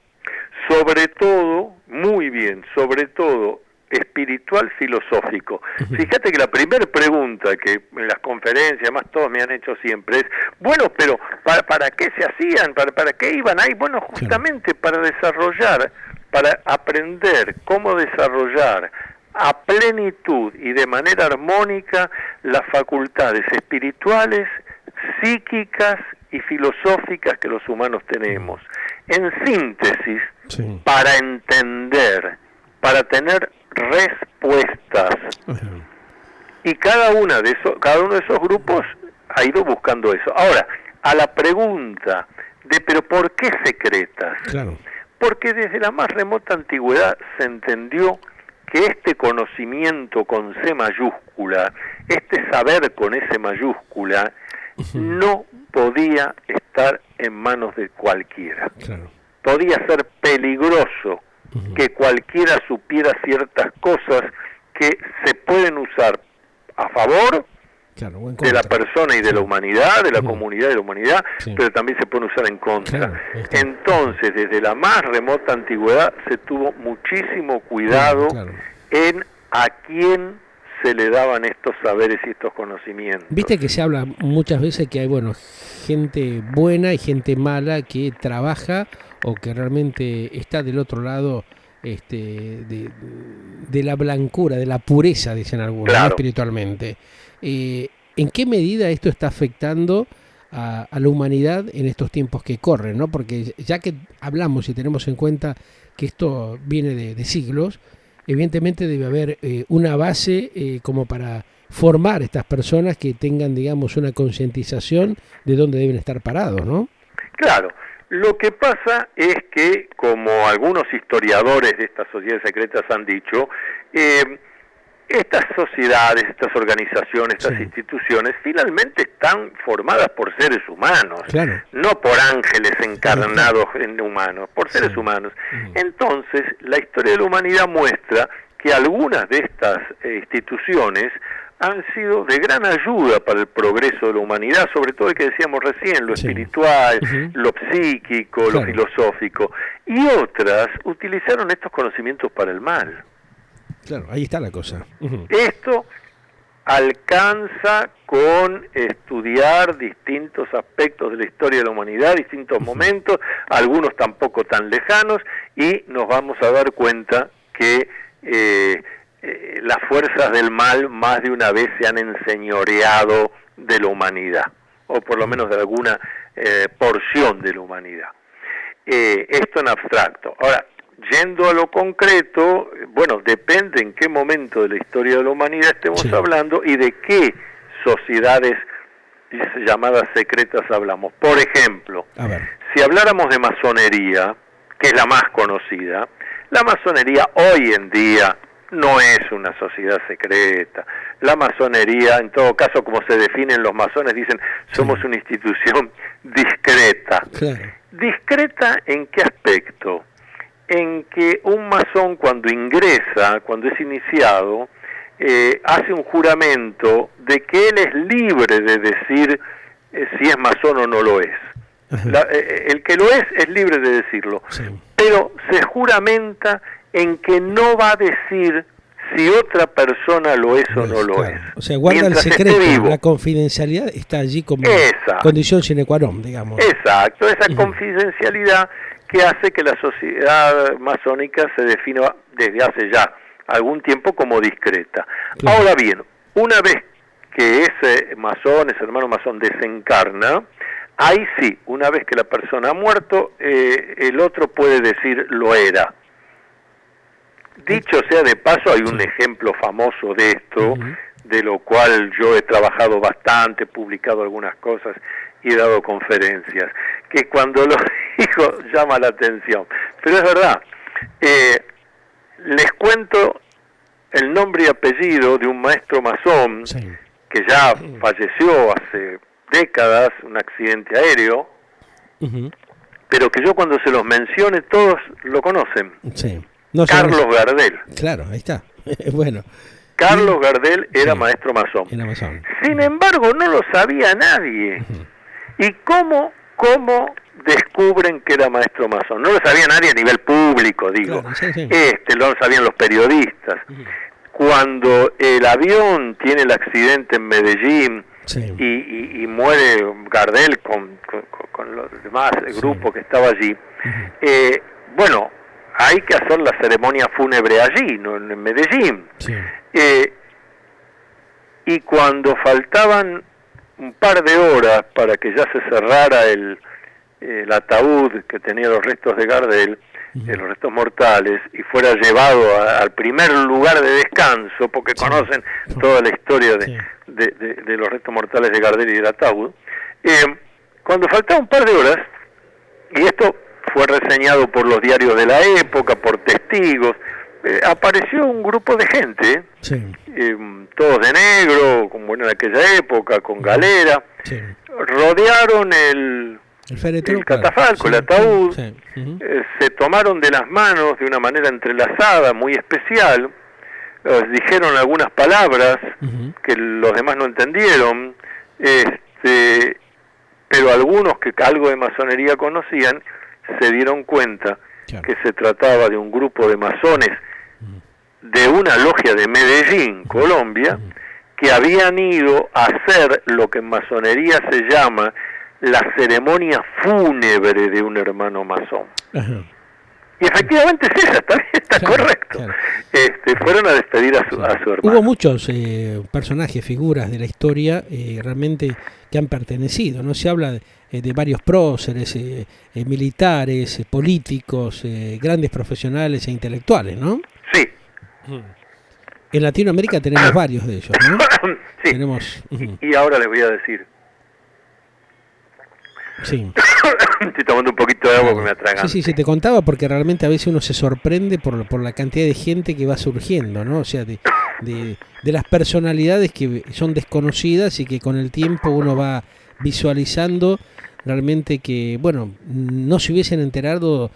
Sobre todo, muy bien, sobre todo espiritual filosófico. Uh-huh. Fíjate que la primera pregunta que en las conferencias, más todos me han hecho siempre, es, bueno, pero ¿para qué se hacían? ¿Para qué iban ahí? Bueno, justamente para desarrollar, para aprender cómo desarrollar a plenitud y de manera armónica las facultades espirituales, psíquicas y filosóficas que los humanos tenemos. En síntesis, Sí. para entender, para tener respuestas. Uh-huh. Y cada uno de esos grupos ha ido buscando eso. Ahora, a la pregunta de ¿pero por qué secretas? Claro. Porque desde la más remota antigüedad se entendió que este conocimiento con C mayúscula, este saber con S mayúscula, no podía estar en manos de cualquiera. Claro. Podía ser peligroso que cualquiera supiera ciertas cosas que se pueden usar a favor Claro, o en de la contra. persona y de la humanidad, de la comunidad y de la humanidad, Sí. pero también se pueden usar en contra. Claro, ahí está. Entonces, desde la más remota antigüedad se tuvo muchísimo cuidado Claro. en a quién se le daban estos saberes y estos conocimientos. Viste que se habla muchas veces que hay, gente buena y gente mala que trabaja o que realmente está del otro lado de la blancura, de la pureza, dicen algunos, Claro. ¿no? Espiritualmente. ¿En qué medida esto está afectando a la humanidad en estos tiempos que corren, ¿no? Porque ya que hablamos y tenemos en cuenta que esto viene de siglos, evidentemente debe haber una base como para formar estas personas que tengan, digamos, una concientización de dónde deben estar parados, ¿no? Claro. Lo que pasa es que, como algunos historiadores de estas sociedades secretas han dicho, estas sociedades, estas organizaciones, estas instituciones, finalmente están formadas por seres humanos, claro, no por ángeles encarnados en humanos, por seres humanos. Entonces, la historia de la humanidad muestra que algunas de estas instituciones han sido de gran ayuda para el progreso de la humanidad, sobre todo el que decíamos recién, lo espiritual, lo psíquico, lo filosófico, y otras utilizaron estos conocimientos para el mal. Claro, ahí está la cosa. Esto alcanza con estudiar distintos aspectos de la historia de la humanidad, distintos momentos, algunos tampoco tan lejanos, y nos vamos a dar cuenta que las fuerzas del mal más de una vez se han enseñoreado de la humanidad, o por lo menos de alguna porción de la humanidad. Esto en abstracto. Ahora, yendo a lo concreto, bueno, depende en qué momento de la historia de la humanidad estemos hablando y de qué sociedades llamadas secretas hablamos. Por ejemplo, si habláramos de masonería, que es la más conocida, la masonería hoy en día no es una sociedad secreta. La masonería, en todo caso, como se definen los masones, dicen, somos una institución discreta. Claro. ¿Discreta en qué aspecto? En que un masón cuando ingresa, cuando es iniciado, hace un juramento de que él es libre de decir si es masón o no lo es. El que lo es libre de decirlo, pero se juramenta en que no va a decir si otra persona lo es o no lo es. O sea, guarda el secreto, la confidencialidad está allí como condición sine qua non, digamos. Exacto, esa confidencialidad que hace que la sociedad masónica se defina desde hace ya algún tiempo como discreta. Claro. Ahora bien, una vez que ese masón, ese hermano masón desencarna, ahí sí, una vez que la persona ha muerto, el otro puede decir lo era. Dicho sea de paso, hay un ejemplo famoso de esto, de lo cual yo he trabajado bastante, publicado algunas cosas y he dado conferencias, que cuando lo digo llama la atención. Pero es verdad, les cuento el nombre y apellido de un maestro masón que ya falleció hace décadas, un accidente aéreo, pero que yo cuando se los mencione todos lo conocen. No, Carlos Gardel. Claro, ahí está. Bueno. Carlos Gardel era maestro masón. Era masón. Sin embargo, no lo sabía nadie. ¿Y cómo descubren que era maestro masón? No lo sabía nadie a nivel público, digo. Claro, lo sabían los periodistas. Cuando el avión tiene el accidente en Medellín y muere Gardel con los demás, el grupo que estaba allí, bueno, hay que hacer la ceremonia fúnebre allí, no en Medellín. Y cuando faltaban un par de horas para que ya se cerrara el ataúd que tenía los restos de Gardel, los restos mortales, y fuera llevado al primer lugar de descanso, porque conocen toda la historia de los restos mortales de Gardel y del ataúd, cuando faltaba un par de horas, y esto fue reseñado por los diarios de la época, por testigos, apareció un grupo de gente, todos de negro, como en aquella época, con galera, rodearon el catafalco, el ataúd, se tomaron de las manos de una manera entrelazada, muy especial, dijeron algunas palabras que los demás no entendieron, pero algunos que algo de masonería conocían, se dieron cuenta que se trataba de un grupo de masones de una logia de Medellín, Colombia, que habían ido a hacer lo que en masonería se llama la ceremonia fúnebre de un hermano masón. Y efectivamente es esa, está Claro, correcto. claro. Fueron a despedir a su hermano. Hubo muchos personajes, figuras de la historia realmente que han pertenecido, ¿no? Se habla de varios próceres, militares, políticos, grandes profesionales e intelectuales, ¿no? Sí. En Latinoamérica tenemos varios de ellos, ¿no? Sí. Tenemos, Y ahora les voy a decir. sí. Estoy tomando un poquito de agua porque me atragan. Sí, te contaba porque realmente a veces uno se sorprende por la cantidad de gente que va surgiendo, ¿no? O sea, de las personalidades que son desconocidas y que con el tiempo uno va visualizando realmente que, bueno, no se hubiesen enterado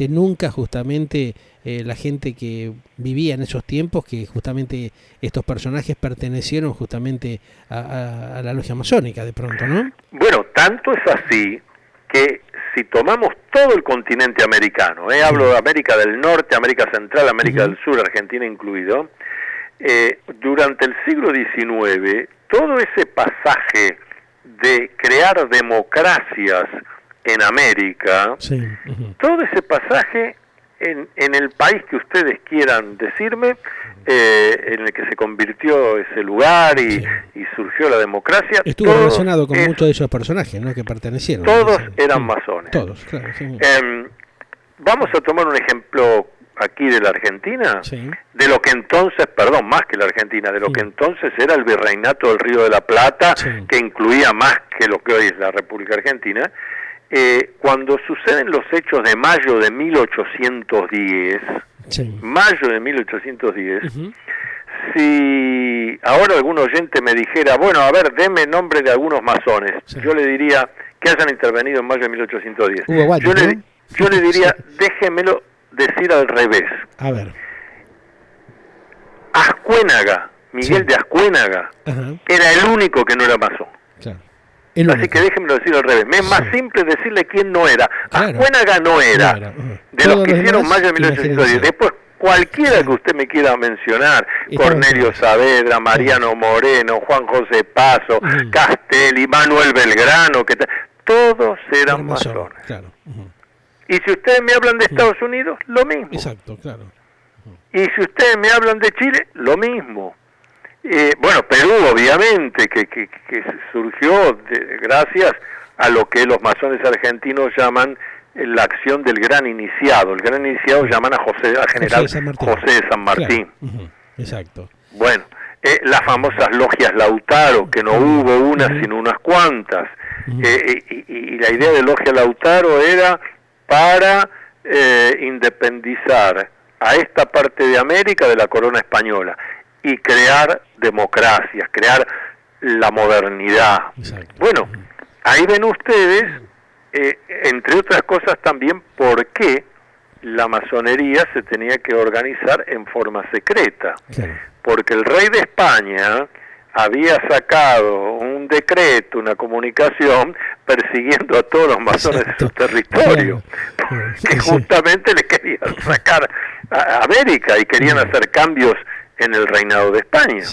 nunca justamente la gente que vivía en esos tiempos, que justamente estos personajes pertenecieron justamente a la logia masónica de pronto, ¿no? Bueno, tanto es así que si tomamos todo el continente americano, hablo de América del Norte, América Central, América del Sur, Argentina incluido, durante el siglo XIX, todo ese pasaje de crear democracias en América, todo ese pasaje en el país que ustedes quieran decirme, en el que se convirtió ese lugar y surgió la democracia. Estuvo relacionado con muchos de esos personajes, ¿no? Que pertenecieron. Todos eran masones. Todos, claro. Sí. Vamos a tomar un ejemplo aquí de la Argentina, de lo que entonces, más que la Argentina, de lo que entonces era el virreinato del Río de la Plata, que incluía más que lo que hoy es la República Argentina. Cuando suceden los hechos de mayo de 1810, si ahora algún oyente me dijera, bueno, a ver, deme nombre de algunos masones, yo le diría que hayan intervenido en mayo de 1810. Yo le diría, déjemelo decir al revés. A ver. Ascuénaga, Miguel de Ascuénaga, era el único que no era masón. Claro. Así que déjenmelo decir al revés. Me es más simple decirle quién no era. Claro. Ascuénaga no era. De los que hicieron mayo de 1810. Después, cualquiera que usted me quiera mencionar, Cornelio Saavedra, Mariano Moreno, Juan José Paso, Castelli, Manuel Belgrano, todos eran masones. Claro. Y si ustedes me hablan de Estados Unidos, lo mismo. Exacto, claro. Y si ustedes me hablan de Chile, lo mismo. Bueno, Perú, obviamente, que surgió gracias a lo que los masones argentinos llaman la acción del gran iniciado. El gran iniciado llaman a general José de San Martín. Claro. Exacto. Bueno, las famosas logias Lautaro, que no hubo una sino unas cuantas. Y la idea de logia Lautaro era para independizar a esta parte de América de la corona española y crear democracias, crear la modernidad. Exacto. Bueno, ahí ven ustedes, entre otras cosas también, por qué la masonería se tenía que organizar en forma secreta. Claro. Porque el rey de España había sacado un decreto, una comunicación, persiguiendo a todos los masones de su territorio, que justamente le querían sacar a América y querían hacer cambios en el reinado de España.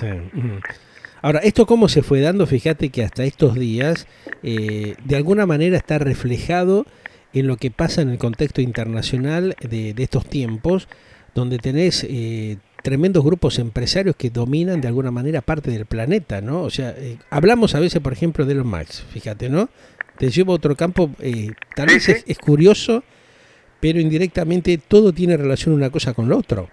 Ahora, ¿esto cómo se fue dando? Fíjate que hasta estos días, de alguna manera está reflejado en lo que pasa en el contexto internacional de estos tiempos, donde tenés tremendos grupos empresarios que dominan de alguna manera parte del planeta, ¿no? O sea, hablamos a veces, por ejemplo, de Elon Musk, fíjate, ¿no? Te llevo a otro campo, tal vez es curioso, pero indirectamente todo tiene relación una cosa con lo otro.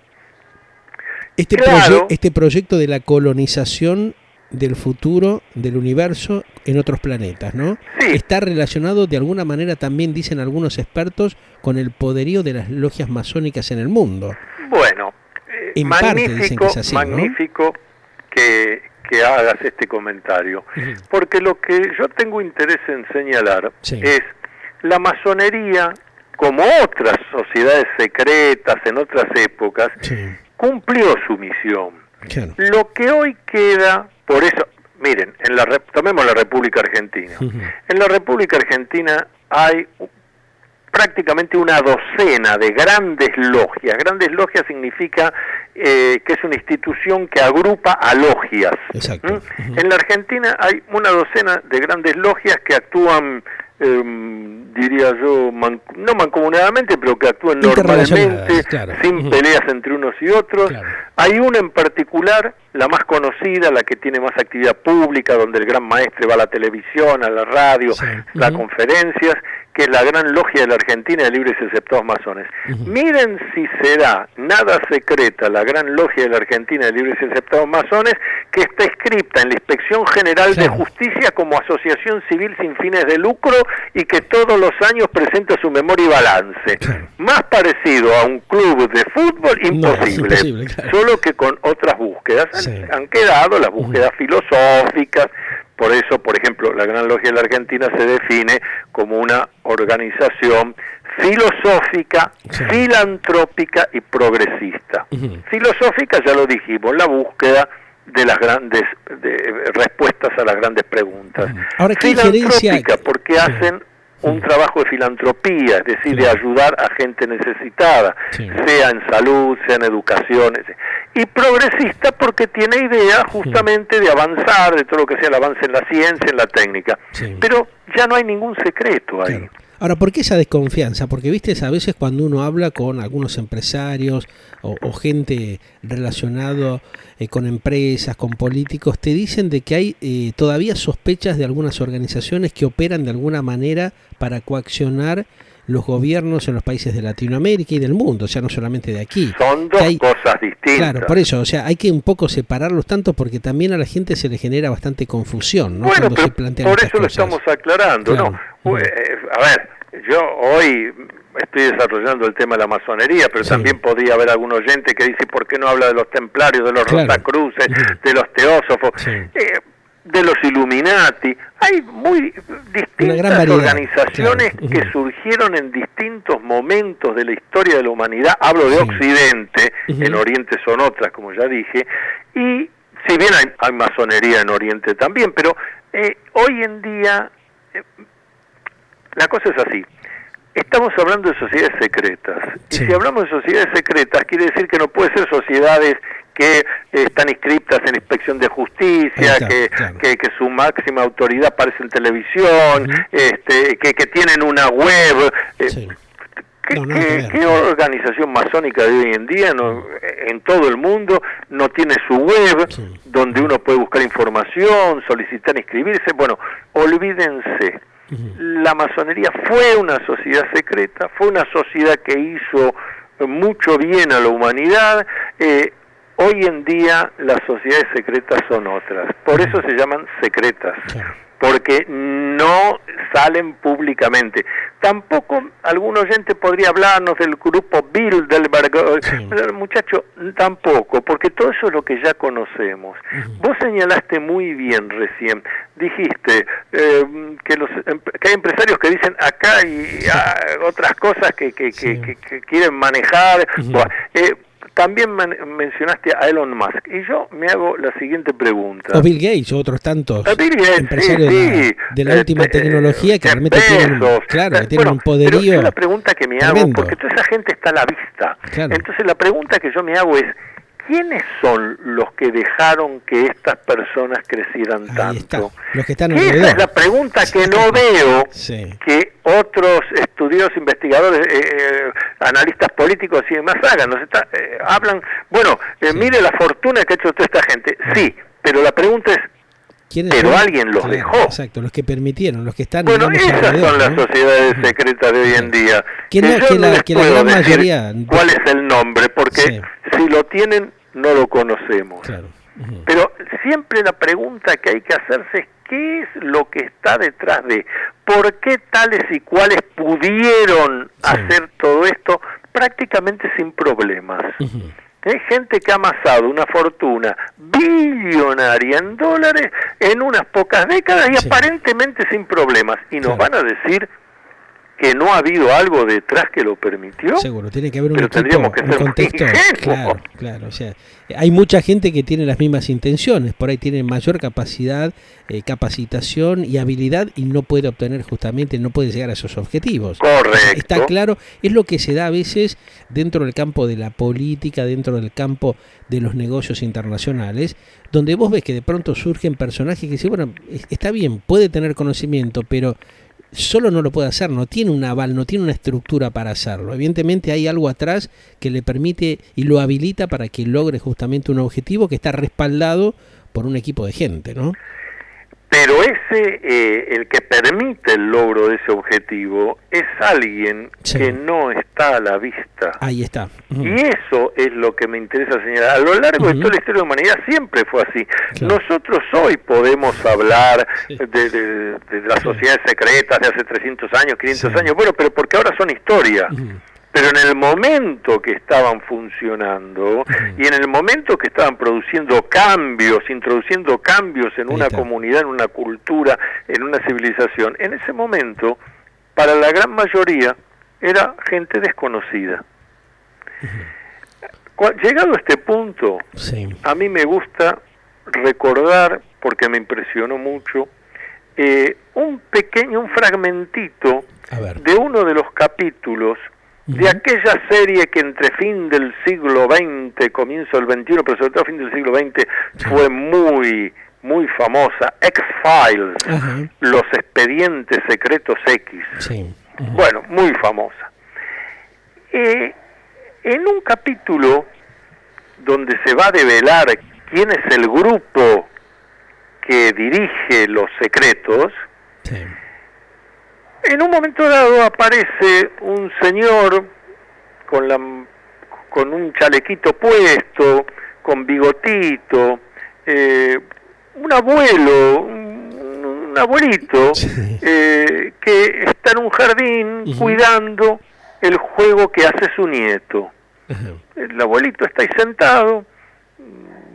Este proyecto de la colonización del futuro del universo en otros planetas, ¿no? Sí. Está relacionado de alguna manera también, dicen algunos expertos, con el poderío de las logias masónicas en el mundo. Bueno, magnífico, así, magnífico, ¿no? que hagas este comentario, porque lo que yo tengo interés en señalar es la masonería, como otras sociedades secretas en otras épocas, cumplió su misión. Claro. Lo que hoy queda, por eso, miren, tomemos la República Argentina. En la República Argentina hay prácticamente una docena de grandes logias. Grandes logias significa que es una institución que agrupa a logias. Exacto. En la Argentina hay una docena de grandes logias que actúan diría yo, no mancomunadamente, pero que actúen normalmente, claro, sin peleas entre unos y otros. Claro. Hay una en particular, la más conocida, la que tiene más actividad pública, donde el gran maestre va a la televisión, a la radio, a conferencias, que es la Gran Logia de la Argentina de Libres y Aceptados Masones. Miren si será nada secreta la Gran Logia de la Argentina de Libres y Aceptados Masones, que está inscripta en la Inspección General de Justicia como asociación civil sin fines de lucro y que todos los años presenta su memoria y balance. Más parecido a un club de fútbol, imposible, solo que con otras búsquedas. Han quedado las búsquedas filosóficas. Por eso, por ejemplo, la Gran Logia de la Argentina se define como una organización filosófica, filantrópica y progresista. Filosófica, ya lo dijimos, la búsqueda de las grandes respuestas a las grandes preguntas. Ahora, ¿qué filantrópica, porque hacen un trabajo de filantropía, es decir, de ayudar a gente necesitada, sea en salud, sea en educación, y progresista porque tiene idea justamente de avanzar, de todo lo que sea el avance en la ciencia, en la técnica, pero ya no hay ningún secreto ahí. Ahora, ¿por qué esa desconfianza? Porque, viste, a veces cuando uno habla con algunos empresarios o gente relacionado con empresas, con políticos, te dicen de que hay todavía sospechas de algunas organizaciones que operan de alguna manera para coaccionar los gobiernos en los países de Latinoamérica y del mundo, o sea, no solamente de aquí. Son dos cosas distintas. Claro, por eso, o sea, hay que un poco separarlos tanto porque también a la gente se le genera bastante confusión, ¿no? Bueno, Cuando se plantean por eso estas lo cosas. estamos aclarando, Claro. ¿no? A ver, yo hoy estoy desarrollando el tema de la masonería, pero también podría haber algún oyente que dice, ¿por qué no habla de los templarios, de los Rosacruces, de los teósofos? De los Illuminati? Hay muy distintas organizaciones que surgieron en distintos momentos de la historia de la humanidad. Hablo de Occidente, en Oriente son otras, como ya dije, y si bien hay masonería en Oriente también, pero hoy en día la cosa es así. Estamos hablando de sociedades secretas, y si hablamos de sociedades secretas, quiere decir que no puede ser sociedades que están inscriptas en inspección de justicia, que su máxima autoridad aparece en televisión, que tienen una web. ¿Qué organización masónica de hoy en día en todo el mundo no tiene su web donde uno puede buscar información, solicitar inscribirse? Bueno, olvídense. La masonería fue una sociedad secreta, fue una sociedad que hizo mucho bien a la humanidad. Hoy en día las sociedades secretas son otras, por eso se llaman secretas, porque no salen públicamente. Tampoco algún oyente podría hablarnos del grupo Bilderberg, muchacho, tampoco, porque todo eso es lo que ya conocemos. Vos señalaste muy bien recién, dijiste que hay empresarios que dicen acá y otras cosas que quieren manejar. También mencionaste a Elon Musk, y yo me hago la siguiente pregunta. O Bill Gates, o otros tantos Bill Gates, empresarios de la última tecnología que realmente tienen un poderío. Pero yo la pregunta que me hago, porque toda esa gente está a la vista, entonces la pregunta que yo me hago es, ¿quiénes son los que dejaron que estas personas crecieran tanto? Los que están alrededor. Esa es la pregunta que no veo que otros estudios, investigadores, analistas políticos y demás hagan. Hablan, mire la fortuna que ha hecho toda esta gente. Sí, pero la pregunta es, pero alguien los dejó. Exacto, los que permitieron, los que están. Esas son las sociedades secretas de hoy en día. Que la gran mayoría. ¿Cuál es el nombre? Porque si lo tienen, no lo conocemos. Pero siempre la pregunta que hay que hacerse es, ¿qué es lo que está detrás de? ¿Por qué tales y cuales pudieron hacer todo esto prácticamente sin problemas? Hay gente que ha amasado una fortuna billonaria en dólares en unas pocas décadas y aparentemente sin problemas. Y nos van a decir que no ha habido algo detrás que lo permitió. Seguro, tiene que haber un contexto. Claro, o sea, hay mucha gente que tiene las mismas intenciones, por ahí tiene mayor capacidad, capacitación y habilidad y no puede obtener no puede llegar a esos objetivos. Correcto. Está claro, es lo que se da a veces dentro del campo de la política, dentro del campo de los negocios internacionales, donde vos ves que de pronto surgen personajes que dicen, bueno, está bien, puede tener conocimiento, pero solo no lo puede hacer, no tiene un aval, no tiene una estructura para hacerlo. Evidentemente hay algo atrás que le permite y lo habilita para que logre justamente un objetivo que está respaldado por un equipo de gente, ¿no? Pero el que permite el logro de ese objetivo es alguien que no está a la vista. Ahí está. Y eso es lo que me interesa señalar. A lo largo de toda la historia de la humanidad siempre fue así. Claro. Nosotros hoy podemos hablar de las sociedades secretas de hace 300 años, 500 años, bueno, pero porque ahora son historia. Pero en el momento que estaban funcionando y en el momento que estaban produciendo cambios, introduciendo cambios en una comunidad, en una cultura, en una civilización, en ese momento, para la gran mayoría, era gente desconocida. Llegado a este punto, a mí me gusta recordar, porque me impresionó mucho, un fragmentito de uno de los capítulos de aquella serie que entre fin del siglo XX, comienzo del XXI, pero sobre todo fin del siglo XX, fue muy, muy famosa, X-Files, los expedientes secretos X. Bueno, muy famosa. En un capítulo donde se va a develar quién es el grupo que dirige los secretos, en un momento dado aparece un señor con un chalequito puesto, con bigotito, un abuelito, que está en un jardín cuidando el juego que hace su nieto. El abuelito está ahí sentado,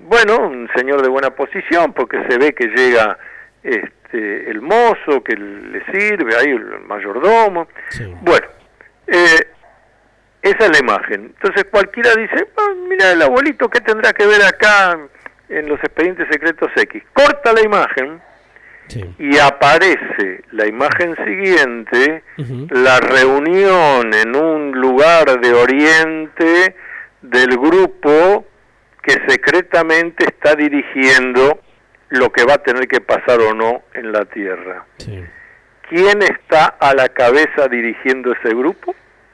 bueno, un señor de buena posición, porque se ve que llega el mozo que le sirve, ahí el mayordomo. Bueno, esa es la imagen. Entonces cualquiera dice, mira el abuelito, ¿qué tendrá que ver acá en los expedientes secretos X? Corta la imagen y aparece la imagen siguiente, la reunión en un lugar de Oriente del grupo que secretamente está dirigiendo lo que va a tener que pasar o no en la Tierra. ¿Quién está a la cabeza dirigiendo ese grupo?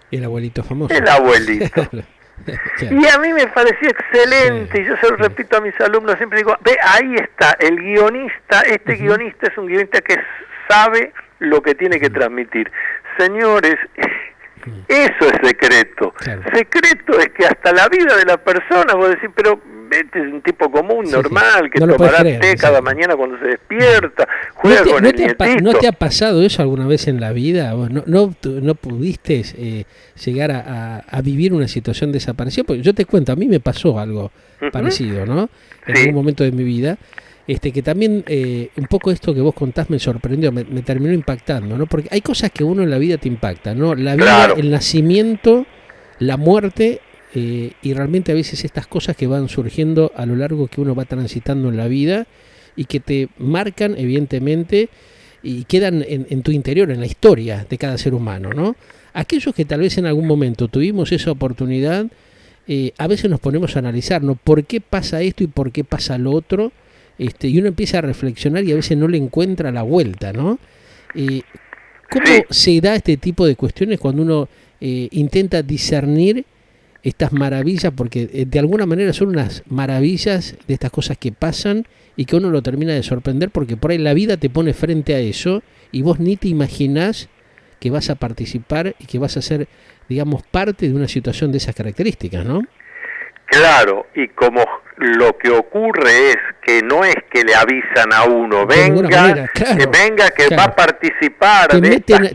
El abuelito famoso. El abuelito. Y a mí me pareció excelente, y yo se lo repito a mis alumnos, siempre digo, ve, ahí está, el guionista, guionista es un guionista que sabe lo que tiene que transmitir. Señores, eso es secreto. Secreto es que hasta la vida de la persona, vos decís, pero este es un tipo común, normal, que no tomará té cada mañana cuando se despierta, juega con el nietito. ¿No te ha pasado eso alguna vez en la vida? ¿Vos no pudiste llegar a vivir una situación desaparecida? Porque yo te cuento, a mí me pasó algo parecido, ¿no? En algún momento de mi vida, que también un poco esto que vos contás me sorprendió, me terminó impactando, ¿no? Porque hay cosas que uno en la vida te impactan, ¿no? La vida, el nacimiento, la muerte, y realmente a veces estas cosas que van surgiendo a lo largo que uno va transitando en la vida y que te marcan evidentemente y quedan en tu interior, en la historia de cada ser humano, ¿no? Aquellos que tal vez en algún momento tuvimos esa oportunidad, a veces nos ponemos a analizar, ¿no? ¿Por qué pasa esto y por qué pasa lo otro? Y uno empieza a reflexionar y a veces no le encuentra la vuelta, ¿no? ¿Cómo se da este tipo de cuestiones cuando uno intenta discernir estas maravillas? Porque de alguna manera son unas maravillas de estas cosas que pasan y que uno lo termina de sorprender, porque por ahí la vida te pone frente a eso y vos ni te imaginás que vas a participar y que vas a ser, digamos, parte de una situación de esas características, ¿no? Claro, y como lo que ocurre es que no es que le avisan a uno, venga, que va a participar.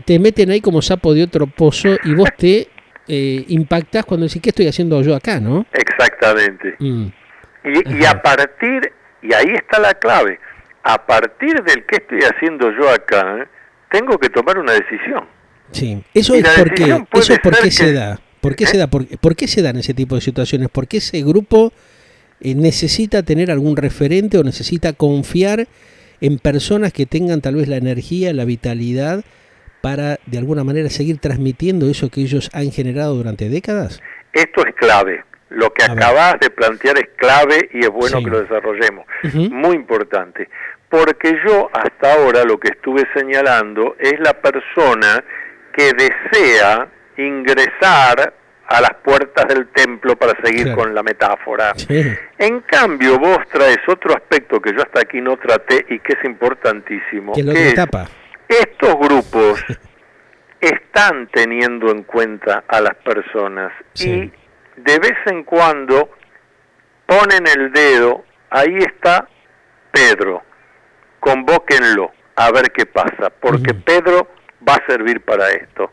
Te meten ahí como sapo de otro pozo y vos te impactás cuando decís, ¿qué estoy haciendo yo acá, no? Exactamente. Y a partir, y ahí está la clave, a partir del qué estoy haciendo yo acá, tengo que tomar una decisión. Sí, eso es porque se da. ¿Por qué se da? ¿Por qué se dan ese tipo de situaciones? ¿Por qué ese grupo necesita tener algún referente o necesita confiar en personas que tengan tal vez la energía, la vitalidad para de alguna manera seguir transmitiendo eso que ellos han generado durante décadas? Esto es clave. Lo que acabas de plantear es clave y es bueno que lo desarrollemos. Muy importante. porque yo hasta ahora lo que estuve señalando es la persona que desea ingresar a las puertas del templo, para seguir con la metáfora. Sí. En cambio, vos traes otro aspecto que yo hasta aquí no traté y que es importantísimo, que es estos grupos están teniendo en cuenta a las personas y de vez en cuando ponen el dedo, ahí está Pedro, convóquenlo a ver qué pasa, porque Pedro va a servir para esto.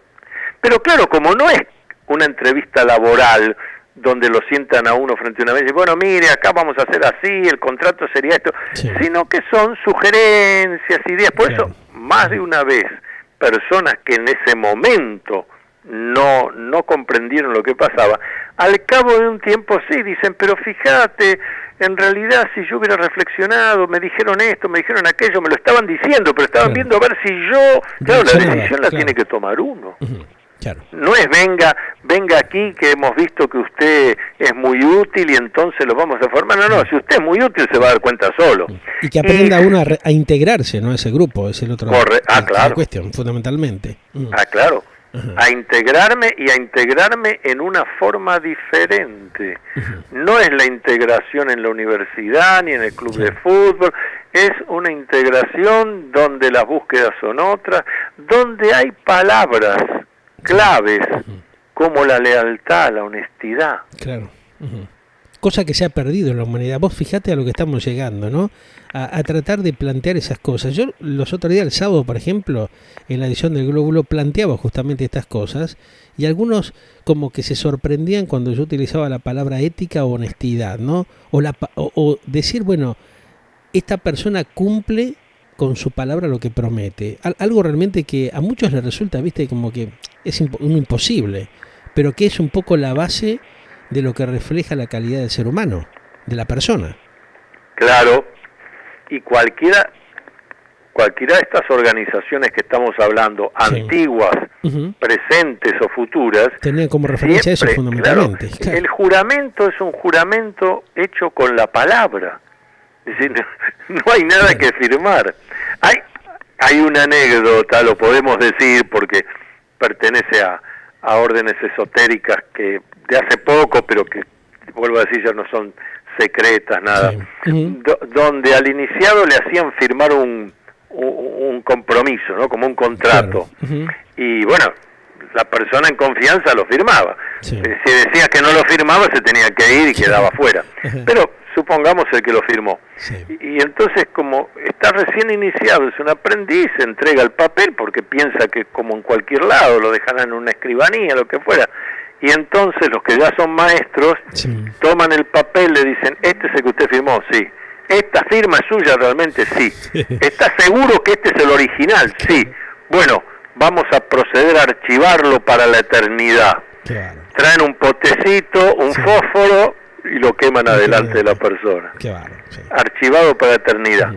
Pero claro, como no es una entrevista laboral donde lo sientan a uno frente a una mesa y bueno, mire, acá vamos a hacer así, el contrato sería esto, sino que son sugerencias, ideas. Por eso, más de una vez, personas que en ese momento no comprendieron lo que pasaba, al cabo de un tiempo sí dicen, pero fíjate, en realidad si yo hubiera reflexionado, me dijeron esto, me dijeron aquello, me lo estaban diciendo, pero estaban viendo a ver si yo... Claro, la decisión la tiene que tomar uno. Claro. No es venga aquí que hemos visto que usted es muy útil y entonces lo vamos a formar. No, si usted es muy útil se va a dar cuenta solo. Y que aprenda uno a integrarse, ¿no? A ese grupo, es el otro. Claro. La cuestión, fundamentalmente. Claro. A integrarme y a integrarme en una forma diferente. No es la integración en la universidad ni en el club de fútbol, es una integración donde las búsquedas son otras, donde hay palabras claves como la lealtad, la honestidad. Claro. Cosa que se ha perdido en la humanidad. Vos fijate a lo que estamos llegando, ¿no? A tratar de plantear esas cosas. Yo los otros días, el sábado, por ejemplo, en la edición del Glóbulo, planteaba justamente estas cosas y algunos como que se sorprendían cuando yo utilizaba la palabra ética o honestidad, ¿no? O decir, bueno, esta persona cumple con su palabra lo que promete. Algo realmente que a muchos les resulta, viste, como que es un imposible, pero que es un poco la base de lo que refleja la calidad del ser humano, de la persona. Claro, y cualquiera de estas organizaciones que estamos hablando, antiguas, presentes o futuras, tenían como referencia eso fundamentalmente. Claro. El juramento es un juramento hecho con la palabra. Es decir, no hay nada que firmar. Hay una anécdota, lo podemos decir porque pertenece a órdenes esotéricas que de hace poco, pero que, vuelvo a decir, ya no son secretas, nada, donde al iniciado le hacían firmar un compromiso, ¿no? Como un contrato. Y bueno, la persona en confianza lo firmaba. Si decía que no lo firmaba, se tenía que ir y quedaba fuera. Pero supongamos el que lo firmó. Y entonces, como está recién iniciado, es un aprendiz, se entrega el papel porque piensa que como en cualquier lado lo dejarán en una escribanía, lo que fuera. Y entonces los que ya son maestros toman el papel, le dicen, este es el que usted firmó, sí. ¿Esta firma es suya realmente? Sí. ¿Está seguro que este es el original? Sí. Bueno, vamos a proceder a archivarlo para la eternidad. Traen un potecito, un fósforo y lo queman adelante de la persona. Archivado para la eternidad.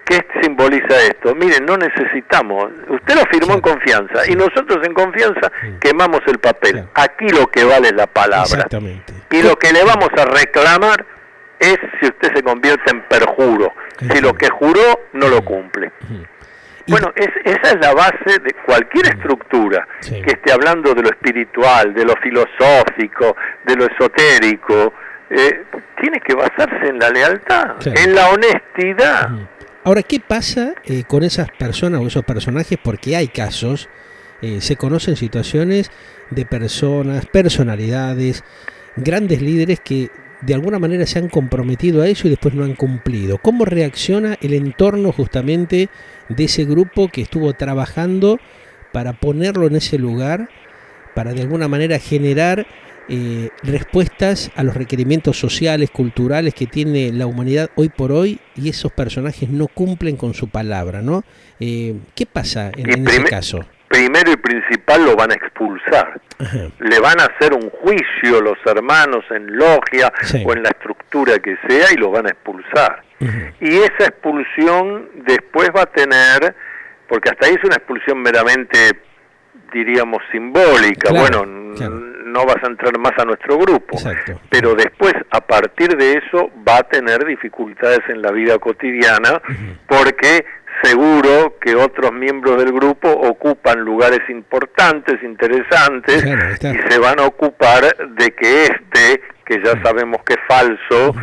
¿Qué simboliza esto? Miren, no necesitamos, usted lo firmó en confianza y nosotros en confianza quemamos el papel. Aquí lo que vale es la palabra. Y lo que le vamos a reclamar es si usted se convierte en perjuro. Si lo que juró no lo cumple. Bueno, esa es la base de cualquier estructura que esté hablando de lo espiritual, de lo filosófico, de lo esotérico. Tiene que basarse en la lealtad, en la honestidad. Ahora, ¿qué pasa con esas personas o esos personajes? Porque hay casos, se conocen situaciones de personas, personalidades, grandes líderes que de alguna manera se han comprometido a eso y después no han cumplido. ¿Cómo reacciona el entorno justamente de ese grupo que estuvo trabajando para ponerlo en ese lugar, para de alguna manera generar respuestas a los requerimientos sociales, culturales que tiene la humanidad hoy por hoy, y esos personajes no cumplen con su palabra, ¿no? ¿Qué pasa en ese caso? Primero y principal, lo van a expulsar. Le van a hacer un juicio los hermanos en logia o en la estructura que sea y lo van a expulsar. Y esa expulsión después va a tener, porque hasta ahí es una expulsión meramente diríamos, simbólica. Claro, Bueno, claro. no vas a entrar más a nuestro grupo. Exacto. Pero después, a partir de eso, va a tener dificultades en la vida cotidiana, porque seguro que otros miembros del grupo ocupan lugares importantes, interesantes, Claro, está. y se van a ocupar de que que ya sabemos que es falso,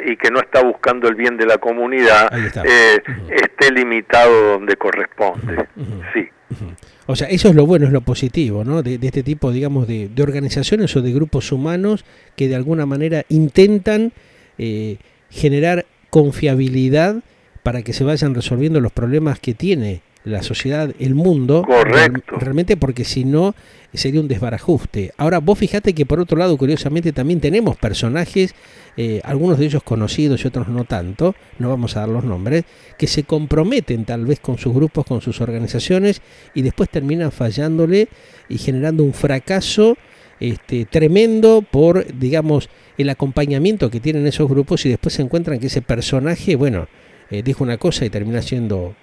y que no está buscando el bien de la comunidad, Ahí está. esté limitado donde corresponde. Sí. O sea, eso es lo bueno, es lo positivo, ¿no? De este tipo, digamos, de organizaciones o de grupos humanos que de alguna manera intentan generar confiabilidad para que se vayan resolviendo los problemas que tiene la sociedad, el mundo. Correcto. Realmente, porque si no sería un desbarajuste. Ahora, vos fijate que por otro lado, curiosamente, también tenemos personajes, algunos de ellos conocidos y otros no tanto, no vamos a dar los nombres, que se comprometen tal vez con sus grupos, con sus organizaciones, y después terminan fallándole y generando un fracaso tremendo por, digamos, el acompañamiento que tienen esos grupos, y después se encuentran que ese personaje, bueno, dijo una cosa y termina siendo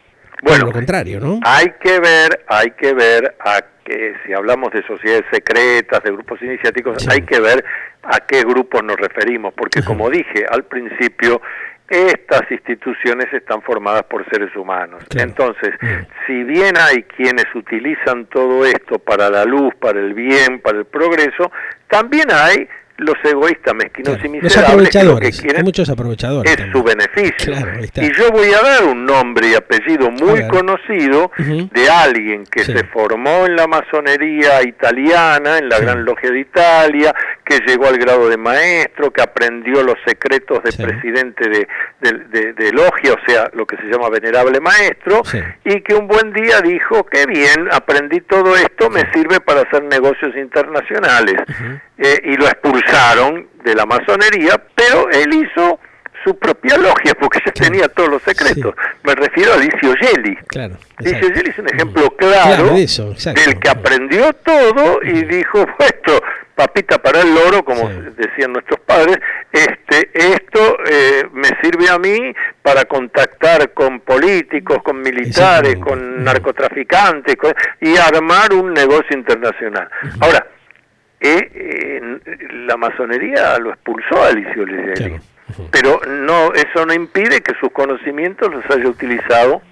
lo contrario, ¿no? Hay que ver a que, si hablamos de sociedades secretas, de grupos iniciáticos, Sí. hay que ver a qué grupos nos referimos, porque como dije al principio, estas instituciones están formadas por seres humanos. Claro. Entonces, si bien hay quienes utilizan todo esto para la luz, para el bien, para el progreso, también hay los egoístas, mezquinos y Los miserables, que lo que aprovechadores, hay quieren muchos aprovechadores es también. su beneficio. Claro, ahí está. Y yo voy a dar un nombre y apellido A muy ver. conocido de alguien que Sí. se formó en la masonería italiana, en la Sí. Gran Logia de Italia, que llegó al grado de maestro, que aprendió los secretos de Sí. presidente de logia, o sea, lo que se llama venerable maestro, Sí. y que un buen día dijo, qué bien, aprendí todo esto, me sirve para hacer negocios internacionales. Y lo expulsaron de la masonería, pero él hizo su propia logia, porque ya Claro. tenía todos los secretos. Sí. Me refiero a Licio Gelli. Claro, Licio exacto. Gelli es un ejemplo claro de eso, exacto. del que aprendió todo y dijo, esto, papita para el loro, como Sí. decían nuestros padres, esto me sirve a mí para contactar con políticos, con militares, Exactamente. con narcotraficantes, y armar un negocio internacional. Ahora, la masonería lo expulsó a Licio Gelli, Claro. pero eso no impide que sus conocimientos los haya utilizado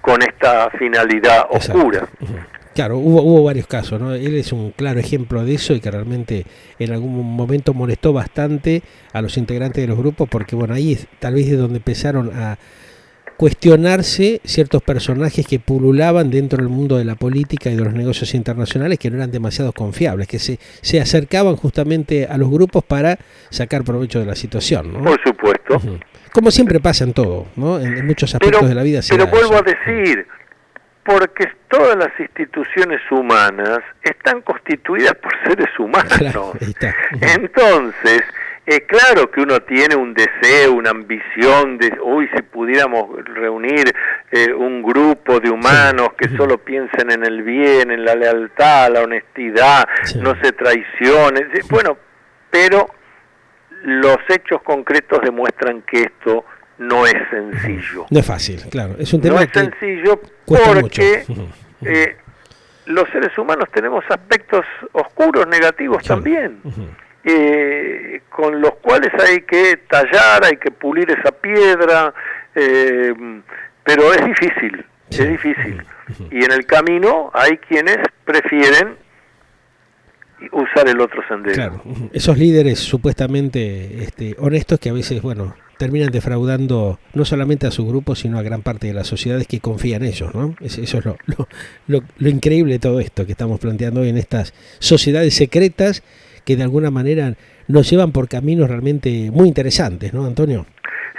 con esta finalidad oscura. Exacto. Claro, hubo varios casos, ¿no? Él es un claro ejemplo de eso, y que realmente en algún momento molestó bastante a los integrantes de los grupos, porque bueno, ahí tal vez es donde empezaron a cuestionarse ciertos personajes que pululaban dentro del mundo de la política y de los negocios internacionales, que no eran demasiado confiables, que se acercaban justamente a los grupos para sacar provecho de la situación, ¿no? Por supuesto. Como siempre pasa en todo, ¿no? En muchos aspectos de la vida. Pero vuelvo a eso. decir, porque todas las instituciones humanas están constituidas por seres humanos. Claro, ahí está. Entonces, claro que uno tiene un deseo, una ambición de, si pudiéramos reunir un grupo de humanos que solo piensen en el bien, en la lealtad, la honestidad, no se traicionen. Bueno, pero los hechos concretos demuestran que esto no es sencillo. No es fácil, claro. Es un tema No es que sencillo cuesta porque mucho. los seres humanos tenemos aspectos oscuros, negativos Claro. también, con los cuales hay que tallar, hay que pulir esa piedra, pero es difícil, Sí. es difícil. Y en el camino hay quienes prefieren usar el otro sendero. Claro, esos líderes supuestamente honestos, que a veces, bueno, terminan defraudando no solamente a su grupo, sino a gran parte de las sociedades que confían en ellos, ¿no? Eso es lo increíble de todo esto que estamos planteando hoy en estas sociedades secretas que de alguna manera nos llevan por caminos realmente muy interesantes, ¿no, Antonio?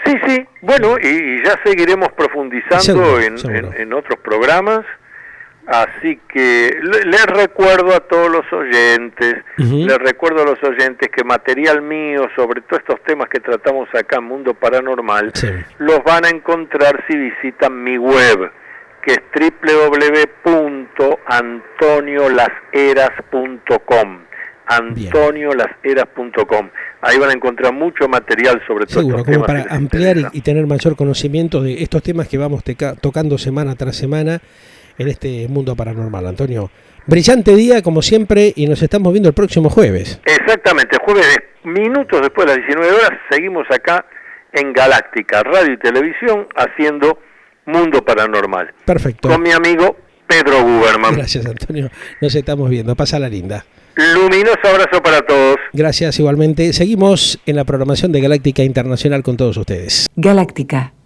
Sí, bueno, y ya seguiremos profundizando Seguro. en otros programas. Así que les recuerdo a todos los oyentes, que material mío sobre todos estos temas que tratamos acá en Mundo Paranormal, los van a encontrar si visitan mi web, que es www.antoniolaseras.com. antoniolaseras.com. Ahí van a encontrar mucho material sobre todos Seguro, estos como temas. para ampliar y tener mayor conocimiento de estos temas que vamos tocando semana tras semana en este Mundo Paranormal. Antonio, Brillante día, como siempre, y nos estamos viendo el próximo jueves. Exactamente, jueves, minutos después de las 19 horas, seguimos acá en Galáctica, Radio y Televisión, haciendo Mundo Paranormal. Perfecto. Con mi amigo Pedro Guberman. Gracias, Antonio. Nos estamos viendo. Pásala linda. Luminoso abrazo para todos. Gracias igualmente. Seguimos en la programación de Galáctica Internacional con todos ustedes. Galáctica,